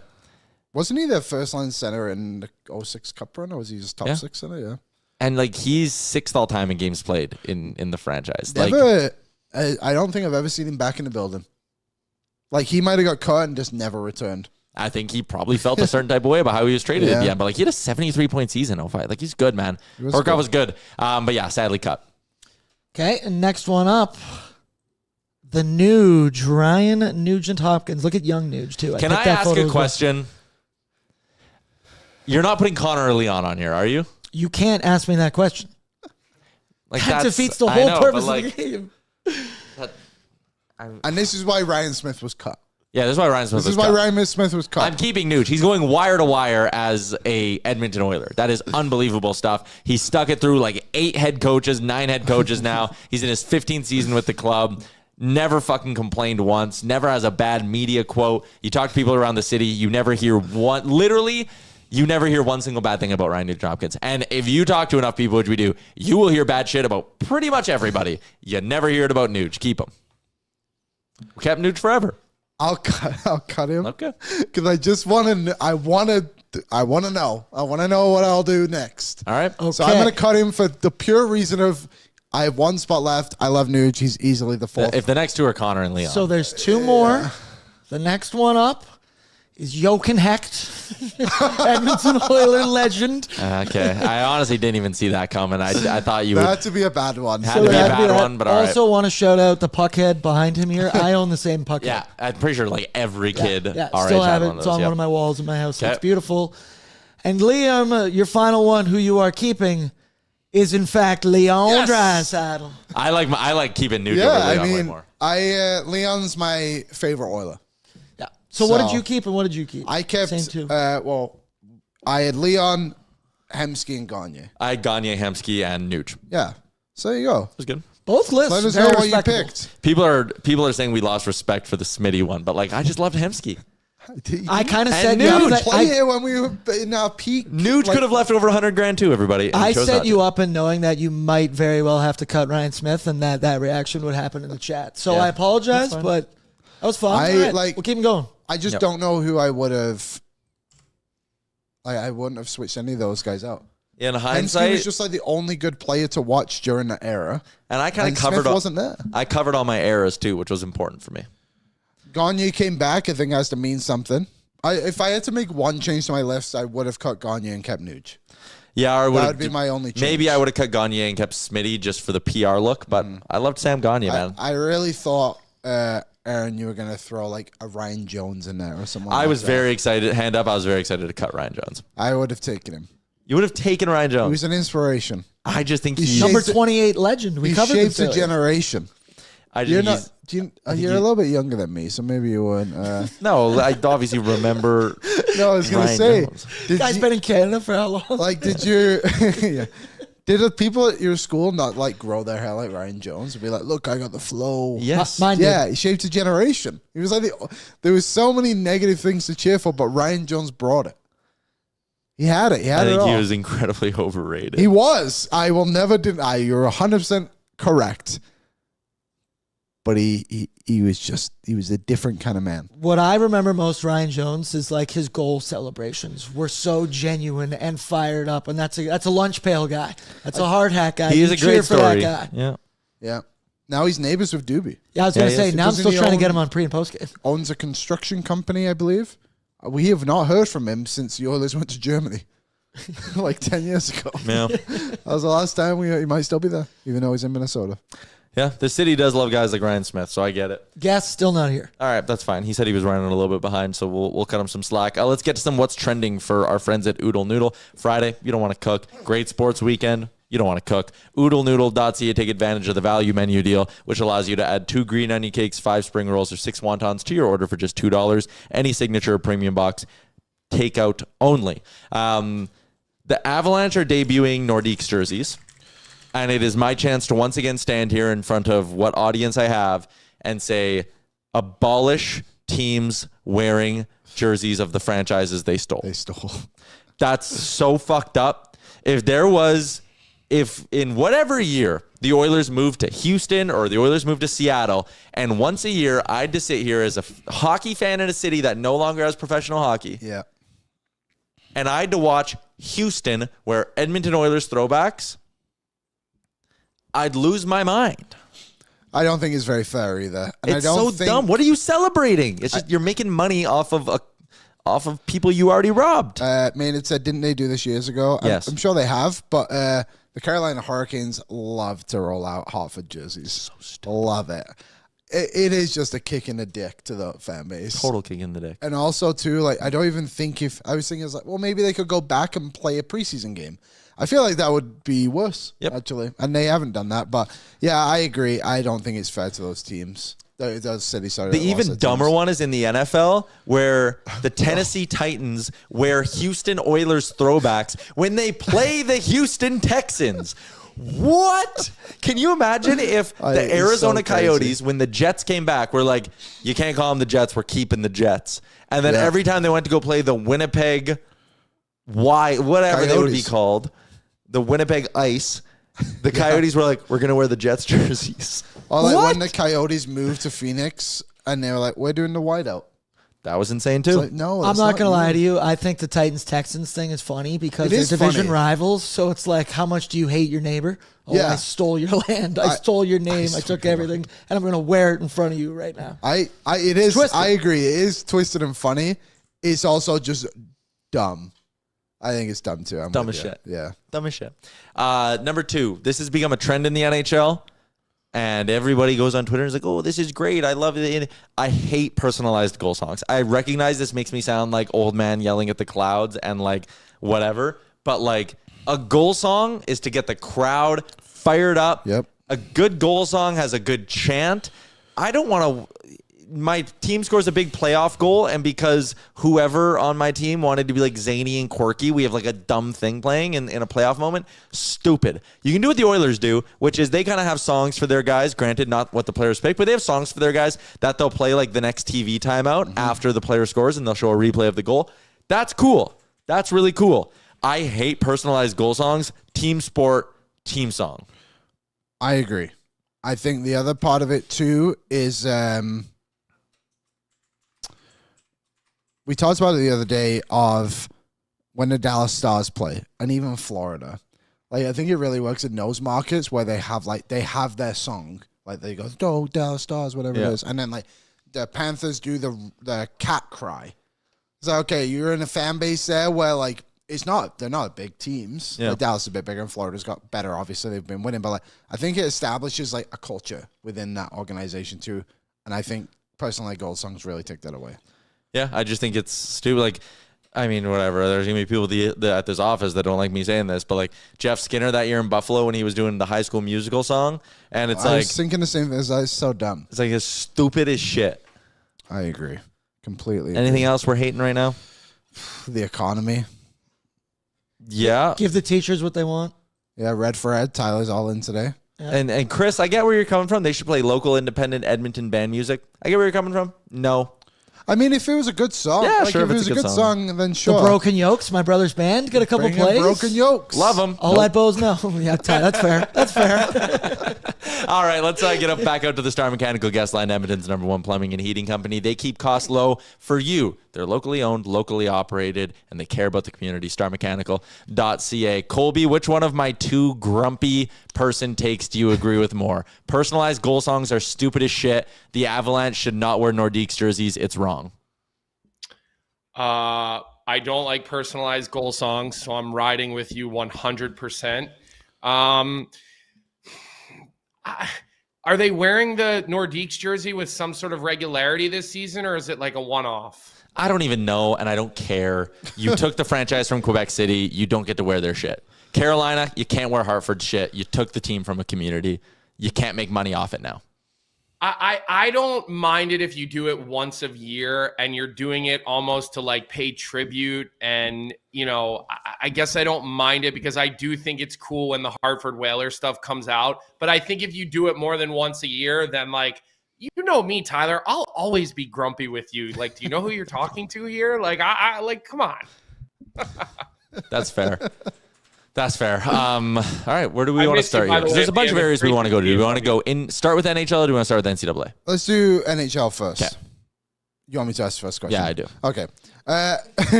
wasn't he the first line center in the 06 Cup run, or was he just top 6 center? Yeah. And like he's 6th all time in games played in the franchise. Never, I don't think I've ever seen him back in the building. Like, he might have got cut and just never returned. I think he probably felt a certain type of way about how he was traded at the end. But like, he had a 73-point season in 05. Like, he's good, man. Horkoff was good. But yeah, sadly cut. Okay, and next one up, the Nuge, Ryan Nugent Hopkins. Look at young Nuge too. Can I ask a question? You're not putting Connor or Leon on here, are you? You can't ask me that question. Like, that defeats the whole purpose of the game. And this is why Ryan Smith was cut. Yeah, this is why Ryan Smith was cut. This is why Ryan Smith was cut. I'm keeping Nuge. He's going wire to wire as a Edmonton Oiler. That is unbelievable stuff. He stuck it through like 9 head coaches now. He's in his 15th season with the club. Never fucking complained once. Never has a bad media quote. You talk to people around the city, you never hear one. Literally, you never hear one single bad thing about Ryan Nugent Hopkins. And if you talk to enough people, which we do, you will hear bad shit about pretty much everybody. You never hear it about Nuge. Keep him. We kept Nuge forever. I'll cut him. Okay. Because I just want to. I want to know. I want to know what I'll do next. All right. Okay. So I'm going to cut him for the pure reason of I have 1 spot left. I love Nuge. He's easily the 4th. If the next 2 are Connor and Leon. So there's 2 more. The next one up is Jochen Hecht, Edmonton Oiler legend. Okay. I honestly didn't even see that coming. I thought you that would. had to be a bad one. Had to be a bad one, but all right. Also want to shout out the puckhead behind him here. I own the same puckhead. Yeah, I'm pretty sure like every kid our still age have had it. one of It's those. on Yep. one of my walls in my house. Okay. It's beautiful. And Liam, your final one, who you are keeping, is in fact Leon Draisaitl. I like keeping Nuge Yeah, over Leon I way mean, more. Leon's my favorite Oiler. Yeah. So what did you keep and what did you keep? I kept. Same 2. I had Leon, Hemsky, and Gagner. I had Gagner, Hemsky, and Nuge. Yeah. So there you go. It was good. Both lists. Let us very know what you respectable. picked. People are saying we lost respect for the Smitty one, but like I just loved Hemsky. I kind of And said Nuge. you up. Play here when we were in our peak. Nuge could have left over $100,000 too, everybody. And I chose set not you to. up in knowing that you might very well have to cut Ryan Smith and that reaction would happen in the chat. So Yeah. I apologize, but that was fun. All right, we'll keep him going. I just don't know who I would have. I wouldn't have switched any of those guys out. In Hemsky hindsight, was just like the only good player to watch during that era. and I kind of Smith covered. wasn't there. I covered all my errors too, which was important for me. Gagne came back. I think has to mean something. If I had to make one change to my list, I would have cut Gagne and kept Nuge. Yeah, that would be my only change. Maybe I would have cut Gagne and kept Smitty just for the PR look, but I loved Sam Gagne, man. I really thought, Aaron, you were going to throw like a Ryan Jones in there or something. I was very excited. Hand up, I was very excited to cut Ryan Jones. I would have taken him. You would have taken Ryan Jones. He was an inspiration. I just think He Number shaped- 28 legend. We He covered shaped this a generation. You're not. You're a little bit younger than me, so maybe you weren't. No, I obviously remember. No, I was gonna Ryan say. Jones. Guy's been in Canada for how long? Like, did you? Yeah. Did the people at your school not like grow their hair like Ryan Jones and be like, "Look, I got the flow." Yes. Mine did. Yeah, he shaped a generation. He was like, there was so many negative things to cheer for, but Ryan Jones brought it. He had it. He had I it think all. he was incredibly overrated. He was. I will never deny. You're 100% correct. But he was a different kind of man. What I remember most Ryan Jones is like his goal celebrations were so genuine and fired up, and that's a lunch pail guy. That's a hard hat guy. He is You a cheer great for story. that guy. Yeah. Yeah. Now he's neighbors with Doobie. Yeah, I was gonna Yeah, say. yes. Now I'm Doesn't still he trying to get own- him on pre and post game. Owns a construction company, I believe. We have not heard from him since the Oilers went to Germany. Like 10 years ago. Yeah. That was the last time he might still be there, even though he's in Minnesota. Yeah. The city does love guys like Ryan Smith, so I get it. Gas still not here. All right, that's fine. He said he was running a little bit behind, so we'll cut him some slack. Let's get to some what's trending for our friends at Oodle Noodle. Friday, you don't want to cook. Great sports weekend. You don't want to cook. OodleNoodle.ca. Take advantage of the value menu deal, which allows you to add 2 green onion cakes, 5 spring rolls, or 6 wontons to your order for just $2. Any signature or premium box, takeout only. The Avalanche are debuting Nordiques jerseys, and it is my chance to once again stand here in front of what audience I have and say, abolish teams wearing jerseys of the franchises they stole. They stole. That's so fucked up. If in whatever year the Oilers moved to Houston or the Oilers moved to Seattle, and once a year I had to sit here as a hockey fan in a city that no longer has professional hockey, Yeah. and I had to watch Houston wear Edmonton Oilers throwbacks, I'd lose my mind. I don't think it's very fair either. And It's I don't so think, dumb. What are you celebrating? It's just you're making money off of people you already robbed. Maynard said, didn't they do this years ago? Yes. I'm sure they have, but the Carolina Hurricanes love to roll out Hartford jerseys. So stupid. Love it. It is just a kick in the dick to the fan base. Total kick in the dick. And also, too, like, I don't even think I was thinking, well, maybe they could go back and play a preseason game. I feel like that would be worse, actually. And they haven't done that. But, yeah, I agree. I don't think it's fair to those teams. Those city side. The even dumber one is in the NFL, where the Tennessee Titans wear Houston Oilers throwbacks when they play the Houston Texans. What? Can you imagine if the Arizona Coyotes, when the Jets came back, were like, you can't call them the Jets, we're keeping the Jets. And then every time they went to go play the Winnipeg, whatever they would be called, the Winnipeg Ice, the Coyotes were like, we're going to wear the Jets jerseys. Or like when the Coyotes moved to Phoenix and they were like, we're doing the whiteout. That was insane too. It's like, no, I'm not gonna lie to you. I think the Titans-Texans thing is funny because they're division funny. rivals. So it's like, how much do you hate your neighbor? Oh, Yeah. I stole your land. I stole your name. I took everything, and I'm gonna wear it in front of you right now. It is. Twisted. I agree. It is twisted and funny. It's also just dumb. I think it's dumb too. I'm Dumb with as you. shit. Yeah. Dumb as shit. Number 2, this has become a trend in the NHL. And everybody goes on Twitter and is like, oh, this is great. I love it. I hate personalized goal songs. I recognize this makes me sound like old man yelling at the clouds and like whatever. But like a goal song is to get the crowd fired up. Yep. A good goal song has a good chant. I don't want to... My team scores a big playoff goal, and because whoever on my team wanted to be like zany and quirky, we have like a dumb thing playing in a playoff moment. Stupid. You can do what the Oilers do, which is they kind of have songs for their guys. Granted, not what the players pick, but they have songs for their guys that they'll play like the next TV timeout after the player scores, and they'll show a replay of the goal. That's cool. That's really cool. I hate personalized goal songs. Team sport, team song. I agree. I think the other part of it too is we talked about it the other day of when the Dallas Stars play, and even Florida. Like, I think it really works in those markets where they have their song, like they go, "Go Dallas Stars," whatever it is, and then like the Panthers do the cat cry. So okay, you're in a fan base there where like they're not big teams. Yeah. Like Dallas is a bit bigger and Florida's got better. Obviously, they've been winning, but like I think it establishes like a culture within that organization too. And I think personally, Gold Songs really take that away. Yeah, I just think it's stupid. Like, I mean, whatever. There's gonna be people at this office that don't like me saying this, but like Jeff Skinner that year in Buffalo when he was doing the High School Musical song, and it's I was thinking the same thing. It's so dumb. it's like as stupid as shit. I agree completely. Anything else we're hating right now? The economy. Yeah. Give the teachers what they want. Yeah, Red for Ed. Tyler's all in today. And Chris, I get where you're coming from. They should play local independent Edmonton band music. I get where you're coming from. No. I mean, if it was a good song, Yeah, like sure, if it was a good song, then sure. The Broken Yokes, my brother's band, get a couple Bring in plays. Broken Yokes. Love them. I'll let Bose know. Yeah, Ty, that's fair. That's fair. All right, let's get up back out to the Star Mechanical Guest Line, Edmonton's #1 plumbing and heating company. They keep costs low for you. They're locally owned, locally operated, and they care about the community. StarMechanical.ca. Colby, which one of my two grumpy person takes do you agree with more? Personalized goal songs are stupid as shit. The Avalanche should not wear Nordiques jerseys. It's wrong. I don't like personalized goal songs, so I'm riding with you 100%. Are they wearing the Nordiques jersey with some sort of regularity this season, or is it like a one-off? I don't even know, and I don't care. You took the franchise from Quebec City. You don't get to wear their shit. Carolina, you can't wear Hartford shit. You took the team from a community. You can't make money off it now. I don't mind it if you do it once a year and you're doing it almost to like pay tribute. And, you know, I guess I don't mind it because I do think it's cool when the Hartford Whaler stuff comes out. But I think if you do it more than once a year, then like, you know me, Tyler, I'll always be grumpy with you. Like, do you know who you're talking to here? Like, I like, come on. That's fair. That's fair. All right, where do we I want to missed you, start by here? the 'Cause way, there's a bunch of man. areas we It's want to go to. great Do we to want to go start with NHL, or do we want to start with NCAA? Let's do NHL first. Okay. You want me to ask the first question? Yeah, I do. Okay. I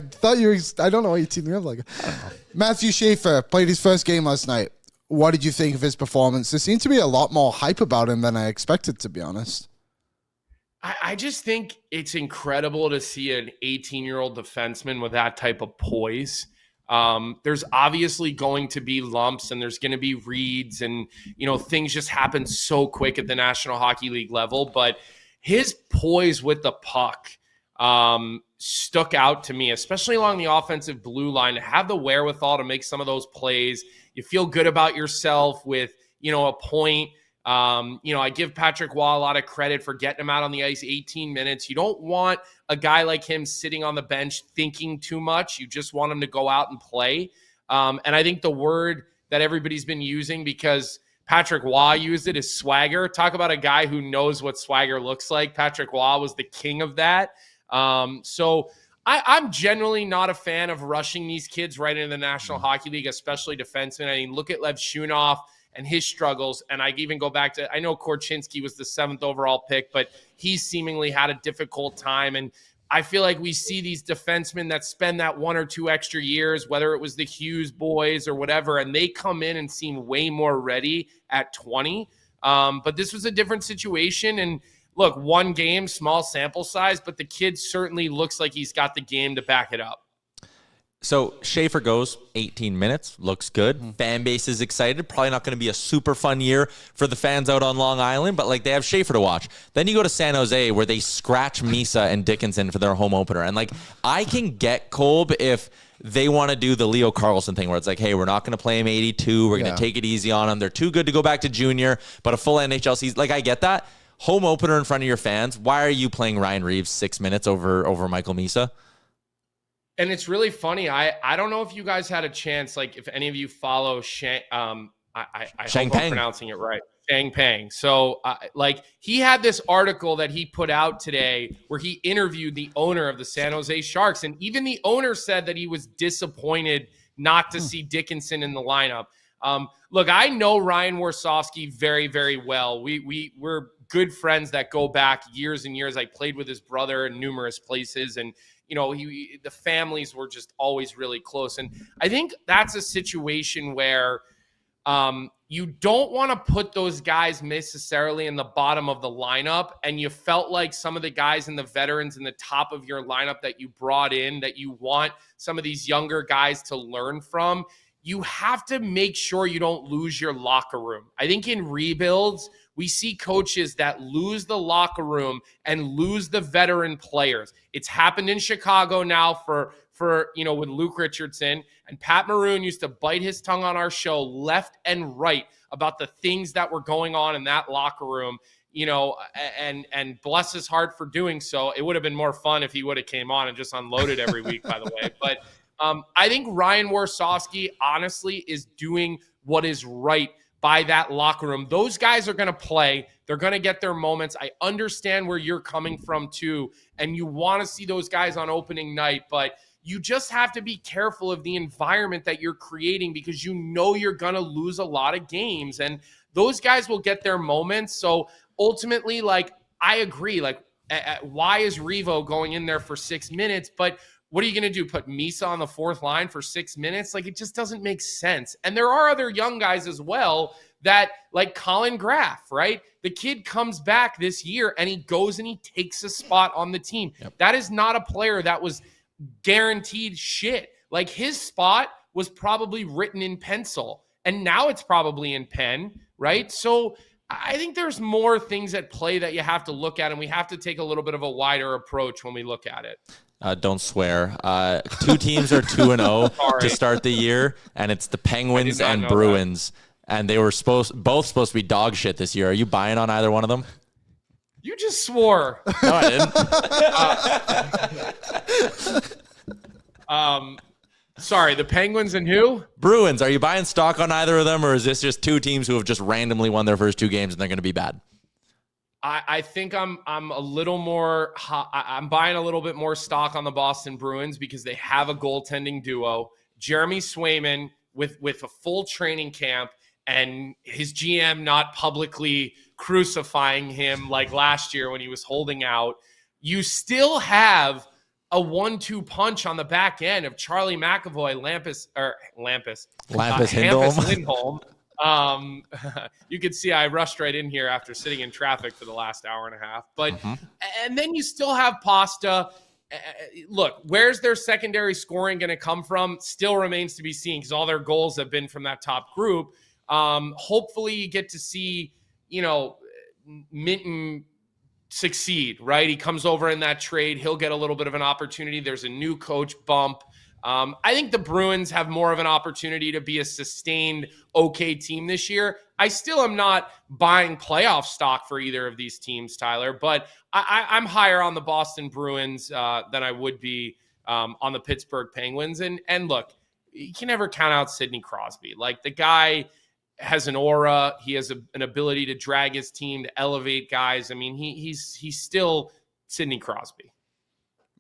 thought you were, I don't know why you're teaming me up like that. Matthew Schaefer played his first game last night. What did you think of his performance? There seemed to be a lot more hype about him than I expected, to be honest. I just think it's incredible to see an 18-year-old defenseman with that type of poise. There's obviously going to be lumps and there's going to be reads and, you know, things just happen so quick at the National Hockey League level. But his poise with the puck stuck out to me, especially along the offensive blue line, to have the wherewithal to make some of those plays. You feel good about yourself with, you know, a point. You know, I give Patrick Waugh a lot of credit for getting him out on the ice 18 minutes. You don't want a guy like him sitting on the bench thinking too much. You just want him to go out and play. And I think the word that everybody's been using, because Patrick Waugh used it, is swagger. Talk about a guy who knows what swagger looks like. Patrick Waugh was the king of that. So I'm generally not a fan of rushing these kids right into the National Hockey League, especially defensemen. I mean, look at Lev Shunov and his struggles. And I even go back to, I know Korchinski was the 7th overall pick, but he seemingly had a difficult time. And I feel like we see these defensemen that spend that 1 or 2 extra years, whether it was the Hughes boys or whatever, and they come in and seem way more ready at 20. But this was a different situation. And look, one game, small sample size, but the kid certainly looks like he's got the game to back it up. So Schaefer goes 18 minutes, looks good. Fan base is excited. Probably not going to be a super fun year for the fans out on Long Island, but like they have Schaefer to watch. Then you go to San Jose where they scratch Misa and Dickinson for their home opener. And like I can get Kolb if they want to do the Leo Carlson thing where it's like, hey, we're not going to play him 82. We're going to take it easy on him. They're too good to go back to junior, but a full NHL season. Like I get that. Home opener in front of your fans. Why are you playing Ryan Reeves 6 minutes over Michael Misa? And it's really funny. I don't know if you guys had a chance, like if any of you follow I hope I'm pronouncing it right. Shang Pang. So like he had this article that he put out today where he interviewed the owner of the San Jose Sharks. And even the owner said that he was disappointed not to see Dickinson in the lineup. Look, I know Ryan Warsofsky very, very well. We're good friends that go back years and years. I played with his brother in numerous places, and you know, the families were just always really close. And I think that's a situation where you don't want to put those guys necessarily in the bottom of the lineup. And you felt like some of the guys and the veterans in the top of your lineup that you brought in, that you want some of these younger guys to learn from, you have to make sure you don't lose your locker room. I think in rebuilds, we see coaches that lose the locker room and lose the veteran players. It's happened in Chicago now for with Luke Richardson, and Pat Maroon used to bite his tongue on our show left and right about the things that were going on in that locker room, and bless his heart for doing so. It would have been more fun if he would have came on and just unloaded every week, by the way. But I think Ryan Warsawski, honestly, is doing what is right by that locker room. Those guys are going to play. They're going to get their moments. I understand where you're coming from, too, and you want to see those guys on opening night, but you just have to be careful of the environment that you're creating, because you're going to lose a lot of games, and those guys will get their moments. So ultimately, I agree. Why is Revo going in there for 6 minutes? But what are you going to do? Put Misa on the fourth line for 6 minutes? It just doesn't make sense. And there are other young guys as well that, like Colin Graff, right? The kid comes back this year and he goes and he takes a spot on the team. Yep. That is not a player that was guaranteed shit. His spot was probably written in pencil, and now it's probably in pen, right? So I think there's more things at play that you have to look at, and we have to take a little bit of a wider approach when we look at it. Don't swear. Two teams are 2-0 to start the year, and it's the Penguins and Bruins, and they were both supposed to be dog shit this year. Are you buying on either one of them? You just swore. No, I didn't. Sorry, the Penguins and who? Bruins. Are you buying stock on either of them, or is this just two teams who have just randomly won their first two games and they're going to be bad? I think I'm a little more. I'm buying a little bit more stock on the Boston Bruins because they have a goaltending duo, Jeremy Swayman with a full training camp, and his GM not publicly crucifying him like last year when he was holding out. You still have a 1-2 punch on the back end of Charlie McAvoy, Hampus Lindholm. You could see I rushed right in here after sitting in traffic for the last hour and a half. But and then you still have Pasta. Look, where's their secondary scoring going to come from? Still remains to be seen, because all their goals have been from that top group. Hopefully you get to see, Minton succeed, right? He comes over in that trade. He'll get a little bit of an opportunity. There's a new coach bump. I think the Bruins have more of an opportunity to be a sustained okay team this year. I still am not buying playoff stock for either of these teams, Tyler, but I'm higher on the Boston Bruins than I would be on the Pittsburgh Penguins. And look, you can never count out Sidney Crosby. The guy has an aura. He has an ability to drag his team, to elevate guys. I mean, he's still Sidney Crosby.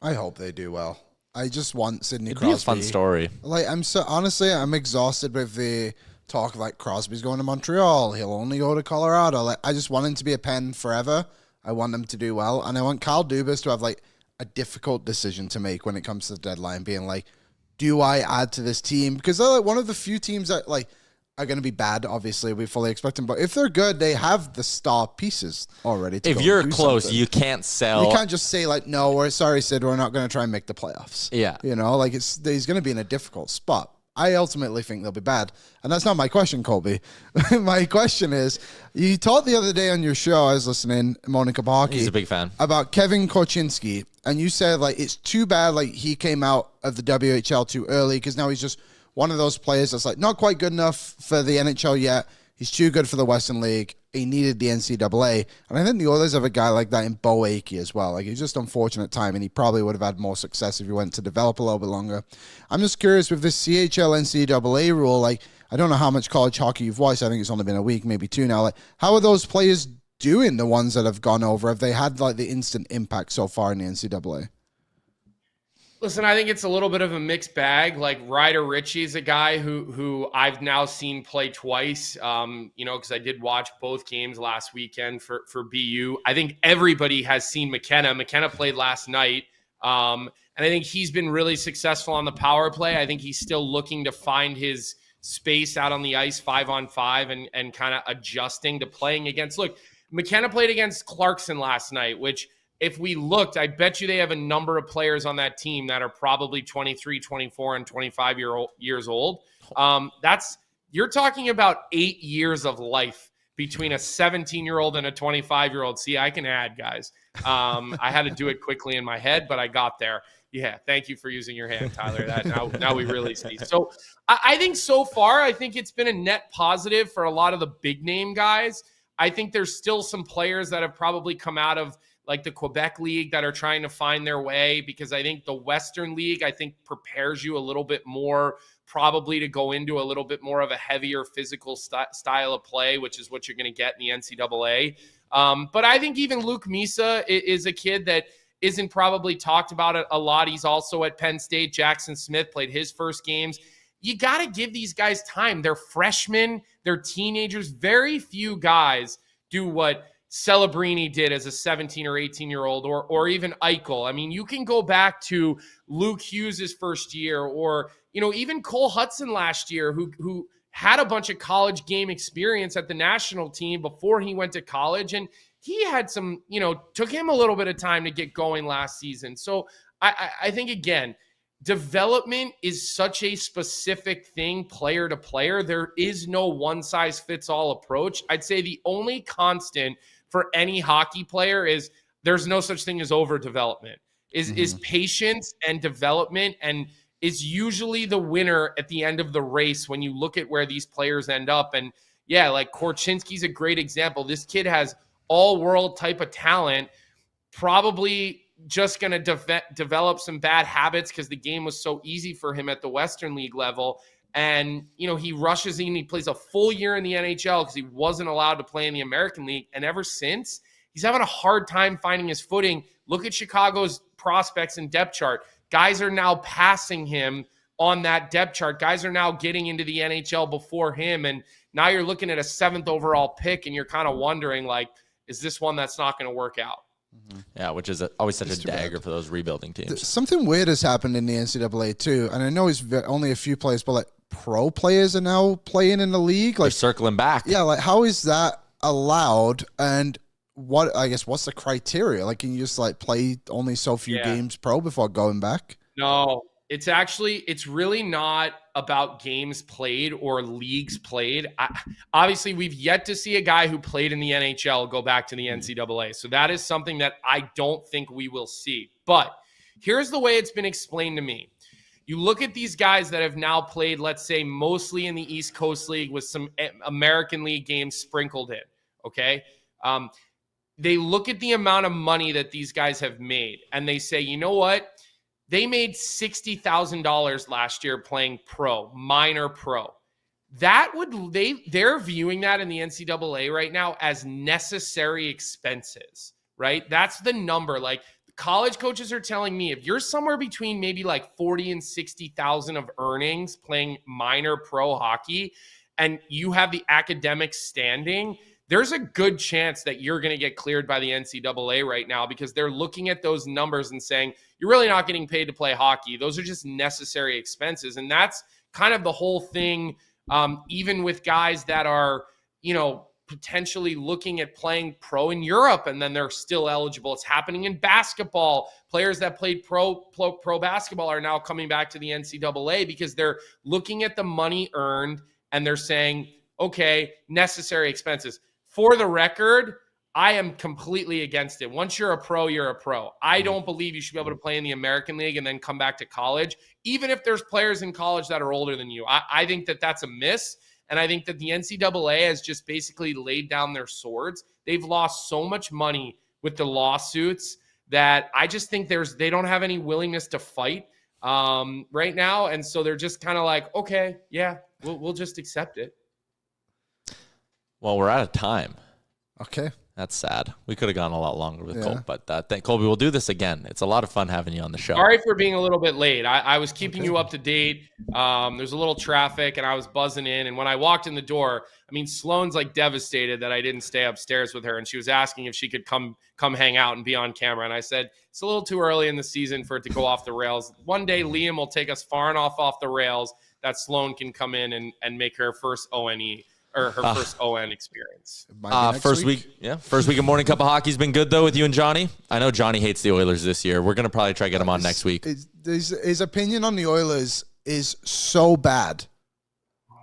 I hope they do well. I just want Sidney Crosby. It'd be a fun story. I'm exhausted with the talk of Crosby's going to Montreal. He'll only go to Colorado. I just want him to be a Pen forever. I want him to do well, and I want Kyle Dubas to have a difficult decision to make when it comes to the deadline, being do I add to this team? Because they're one of the few teams that are going to be bad. Obviously, we fully expect them, but if they're good, they have the star pieces already. If you're close, something. You can't sell. You can't just say no, we're sorry, Sid, we're not going to try and make the playoffs. Yeah, he's going to be in a difficult spot. I ultimately think they'll be bad, and that's not my question, Colby. My question is, you talked the other day on your show. I was listening, Monica Bahaki. He's a big fan about Kevin Korchinski, and you said it's too bad he came out of the WHL too early, because now he's just one of those players that's not quite good enough for the NHL yet. He's too good for the Western League. He needed the NCAA. And I think the Oilers have a guy like that in Bo Akey as well. It's just unfortunate time, and he probably would have had more success if he went to develop a little bit longer. I'm just curious with this CHL NCAA rule, I don't know how much college hockey you've watched. I think it's only been a week, maybe two now. How are those players doing, the ones that have gone over? Have they had the instant impact so far in the NCAA? Listen, I think it's a little bit of a mixed bag. Ryder Ritchie is a guy who I've now seen play twice, because I did watch both games last weekend for BU. I think everybody has seen McKenna. McKenna played last night, and I think he's been really successful on the power play. I think he's still looking to find his space out on the ice 5-on-5 and kind of adjusting to playing against. Look, McKenna played against Clarkson last night, which if we looked, I bet you they have a number of players on that team that are probably 23, 24, and 25 years old. You're talking about 8 years of life between a 17-year-old and a 25-year-old. See, I can add, guys. I had to do it quickly in my head, but I got there. Yeah, thank you for using your hand, Tyler. That now we really see. So I think so far, I think it's been a net positive for a lot of the big name guys. I think there's still some players that have probably come out of like the Quebec League that are trying to find their way, because I think the Western League, I think, prepares you a little bit more probably to go into a little bit more of a heavier physical style of play, which is what you're going to get in the NCAA. But I think even Luke Misa is a kid that isn't probably talked about a lot. He's also at Penn State. Jackson Smith played his first games. You got to give these guys time. They're freshmen. They're teenagers. Very few guys do what Celebrini did as a 17 or 18-year-old, or even Eichel. I mean, you can go back to Luke Hughes' first year, or, even Cole Hudson last year, who had a bunch of college game experience at the national team before he went to college. And he had some, took him a little bit of time to get going last season. So I think, again, development is such a specific thing, player to player. There is no one-size-fits-all approach. I'd say the only constant for any hockey player is there's no such thing as overdevelopment, is patience and development, and is usually the winner at the end of the race when you look at where these players end up. And yeah, like Korchinski's a great example. This kid has all-world type of talent, probably just going to develop some bad habits because the game was so easy for him at the Western League level. And, he rushes in, he plays a full year in the NHL because he wasn't allowed to play in the American League. And ever since, he's having a hard time finding his footing. Look at Chicago's prospects and depth chart. Guys are now passing him on that depth chart. Guys are now getting into the NHL before him. And now you're looking at a 7th overall pick and you're kind of wondering, like, is this one that's not going to work out? Yeah, which is always such a dagger for those rebuilding teams. Something weird has happened in the NCAA too, and I know it's only a few players, but like pro players are now playing in the league. Like they're circling back. Yeah, like how is that allowed? And what's the criteria? Like, can you just like play only so few games pro before going back? No, it's really not about games played or leagues played. Obviously, we've yet to see a guy who played in the NHL go back to the NCAA. So that is something that I don't think we will see. But here's the way it's been explained to me. You look at these guys that have now played, let's say, mostly in the East Coast League with some American League games sprinkled in, okay? They look at the amount of money that these guys have made, and they say, you know what? They made $60,000 last year playing pro, minor pro. They're viewing that in the NCAA right now as necessary expenses, right? That's the number. Like, college coaches are telling me if you're somewhere between maybe like 40 and 60,000 of earnings playing minor pro hockey, and you have the academic standing, there's a good chance that you're going to get cleared by the NCAA right now, because they're looking at those numbers and saying, you're really not getting paid to play hockey. Those are just necessary expenses. And that's kind of the whole thing, even with guys that are, potentially looking at playing pro in Europe and then they're still eligible. It's happening in basketball. Players that played pro basketball are now coming back to the NCAA because they're looking at the money earned and they're saying, okay, necessary expenses. For the record, I am completely against it. Once you're a pro, you're a pro. I don't believe you should be able to play in the American League and then come back to college, even if there's players in college that are older than you. I think that that's a miss, and I think that the NCAA has just basically laid down their swords. They've lost so much money with the lawsuits that I just think they don't have any willingness to fight right now, and so they're just kind of like, okay, yeah, we'll just accept it. Well, we're out of time. Okay. That's sad. We could have gone a lot longer with Yeah. Cole, but Colby, we'll do this again. It's a lot of fun having you on the show. Sorry for being a little bit late. I was keeping you up to date. There's a little traffic, and I was buzzing in. And when I walked in the door, I mean, Sloane's like devastated that I didn't stay upstairs with her, and she was asking if she could come hang out and be on camera. And I said, it's a little too early in the season for it to go off the rails. One day, Liam will take us far enough off the rails that Sloane can come in and make her first ONE. Or her first ON experience. First week of Morning Cup of Hockey's been good, though, with you and Johnny. I know Johnny hates the Oilers this year. We're going to probably try to get him on next week. His opinion on the Oilers is so bad.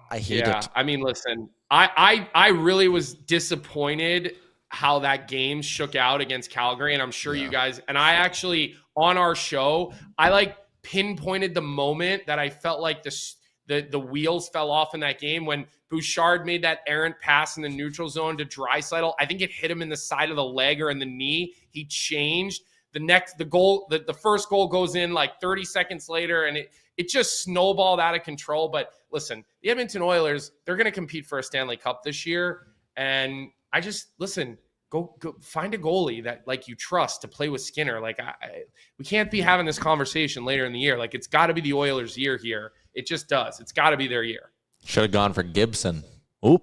I hate it. I mean, listen, I really was disappointed how that game shook out against Calgary, and I'm sure you guys, and I actually, on our show, I like pinpointed the moment that I felt like the wheels fell off in that game when Bouchard made that errant pass in the neutral zone to Draisaitl. I think it hit him in the side of the leg or in the knee. He changed. The first goal goes in like 30 seconds later, and it just snowballed out of control. But listen, the Edmonton Oilers, they're going to compete for a Stanley Cup this year. And go find a goalie that like you trust to play with Skinner. Like we can't be having this conversation later in the year. Like it's got to be the Oilers' year here. It just does. It's got to be their year. Should have gone for Gibson. Oop.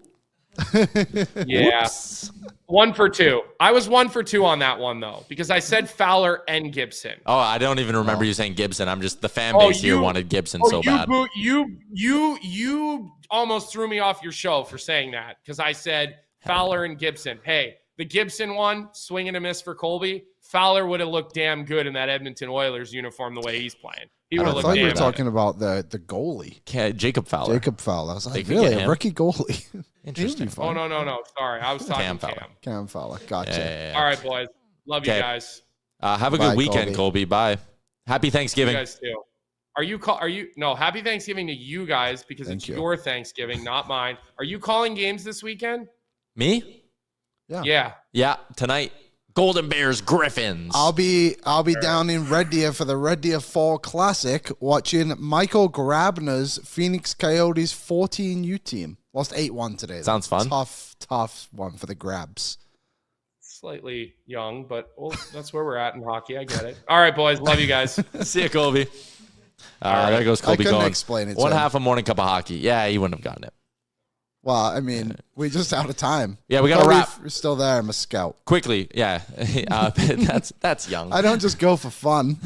Yeah. Whoops. 1 for 2. I was 1 for 2 on that one though, because I said Fowler and Gibson. Oh, I don't even remember you saying Gibson. I'm just the fan base here wanted Gibson so bad. You almost threw me off your show for saying that because I said Fowler and Gibson. Hey, the Gibson one, swing and a miss for Colby. Fowler would have looked damn good in that Edmonton Oilers uniform the way he's playing. He would have I looked thought you damn were good. talking about the goalie. Jacob Fowler. Jacob Fowler. I was They like, could really? get A him. rookie goalie? Interesting. Oh, no. Sorry. I was talking Cam Cam. Fowler. Cam Fowler. Gotcha. Yeah. All right, boys. Love you Okay. guys. Have a Bye, good weekend, Colby. Bye. Happy You Thanksgiving. guys too. No, happy Thanksgiving to you guys because Thank it's you. your Thanksgiving, not mine. Are you calling games this weekend? Me? Yeah. Yeah, tonight. Golden Bears, Griffins. I'll be down in Red Deer for the Red Deer Fall Classic watching Michael Grabner's Phoenix Coyotes 14U team. Lost 8-1 today. though. Sounds fun. Tough one for the Grabs. Slightly young, but that's where we're at in hockey. I get it. All right, boys. Love you guys. See ya, Colby. There goes Colby I couldn't going. explain it to One him. half a Morning Cup of Hockey. Yeah, he wouldn't have gotten it. Well, I mean, we're just out of time. Yeah, we got to Colby, wrap. We're still there. I'm a scout. Quickly. Yeah. That's young. I don't just go for fun.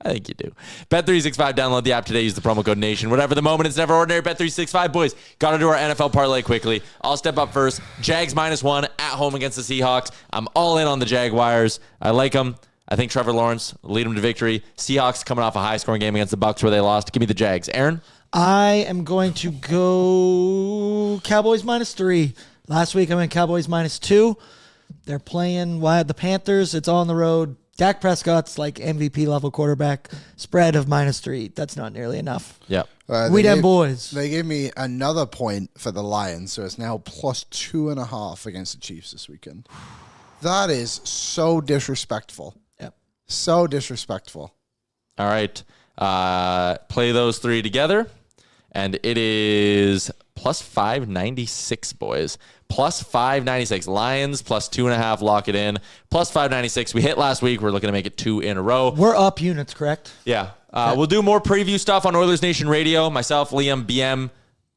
I think you do. Bet365, download the app today. Use the promo code NATION. Whatever the moment, it's never ordinary. Bet365, boys. Got to do our NFL parlay quickly. I'll step up first. Jags -1 at home against the Seahawks. I'm all in on the Jaguars. I like them. I think Trevor Lawrence will lead them to victory. Seahawks coming off a high-scoring game against the Bucs where they lost. Give me the Jags. Aaron? I am going to go Cowboys -3. Last week I went Cowboys -2. They're playing the Panthers. It's on the road. Dak Prescott's like MVP level quarterback. Spread of -3. That's not nearly enough. Yeah. We them boys. They gave me another point for the Lions, so it's now +2.5 against the Chiefs this weekend. That is so disrespectful. Yep. So disrespectful. All right. Play those three together. And it is +596, boys. +596. Lions +2.5. Lock it in. +596. We hit last week. We're looking to make it 2 in a row. We're up units, correct? Yeah. We'll do more preview stuff on Oilers Nation Radio. Myself, Liam, BM,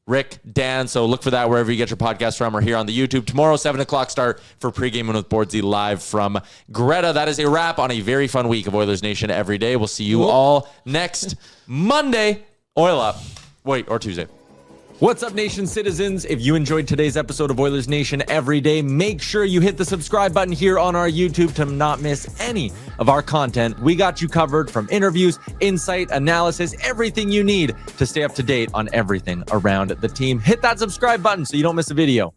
Rick, Dan. So look for that wherever you get your podcast from or here on the YouTube. Tomorrow, 7 o'clock start for Pre-Gaming with Bordzy live from Greta. That is a wrap on a very fun week of Oilers Nation every day. We'll see you all next Monday. Oil up. Wait, or Tuesday. What's up, Nation citizens? If you enjoyed today's episode of Oilers Nation Every Day, make sure you hit the subscribe button here on our YouTube to not miss any of our content. We got you covered from interviews, insight, analysis, everything you need to stay up to date on everything around the team. Hit that subscribe button so you don't miss a video.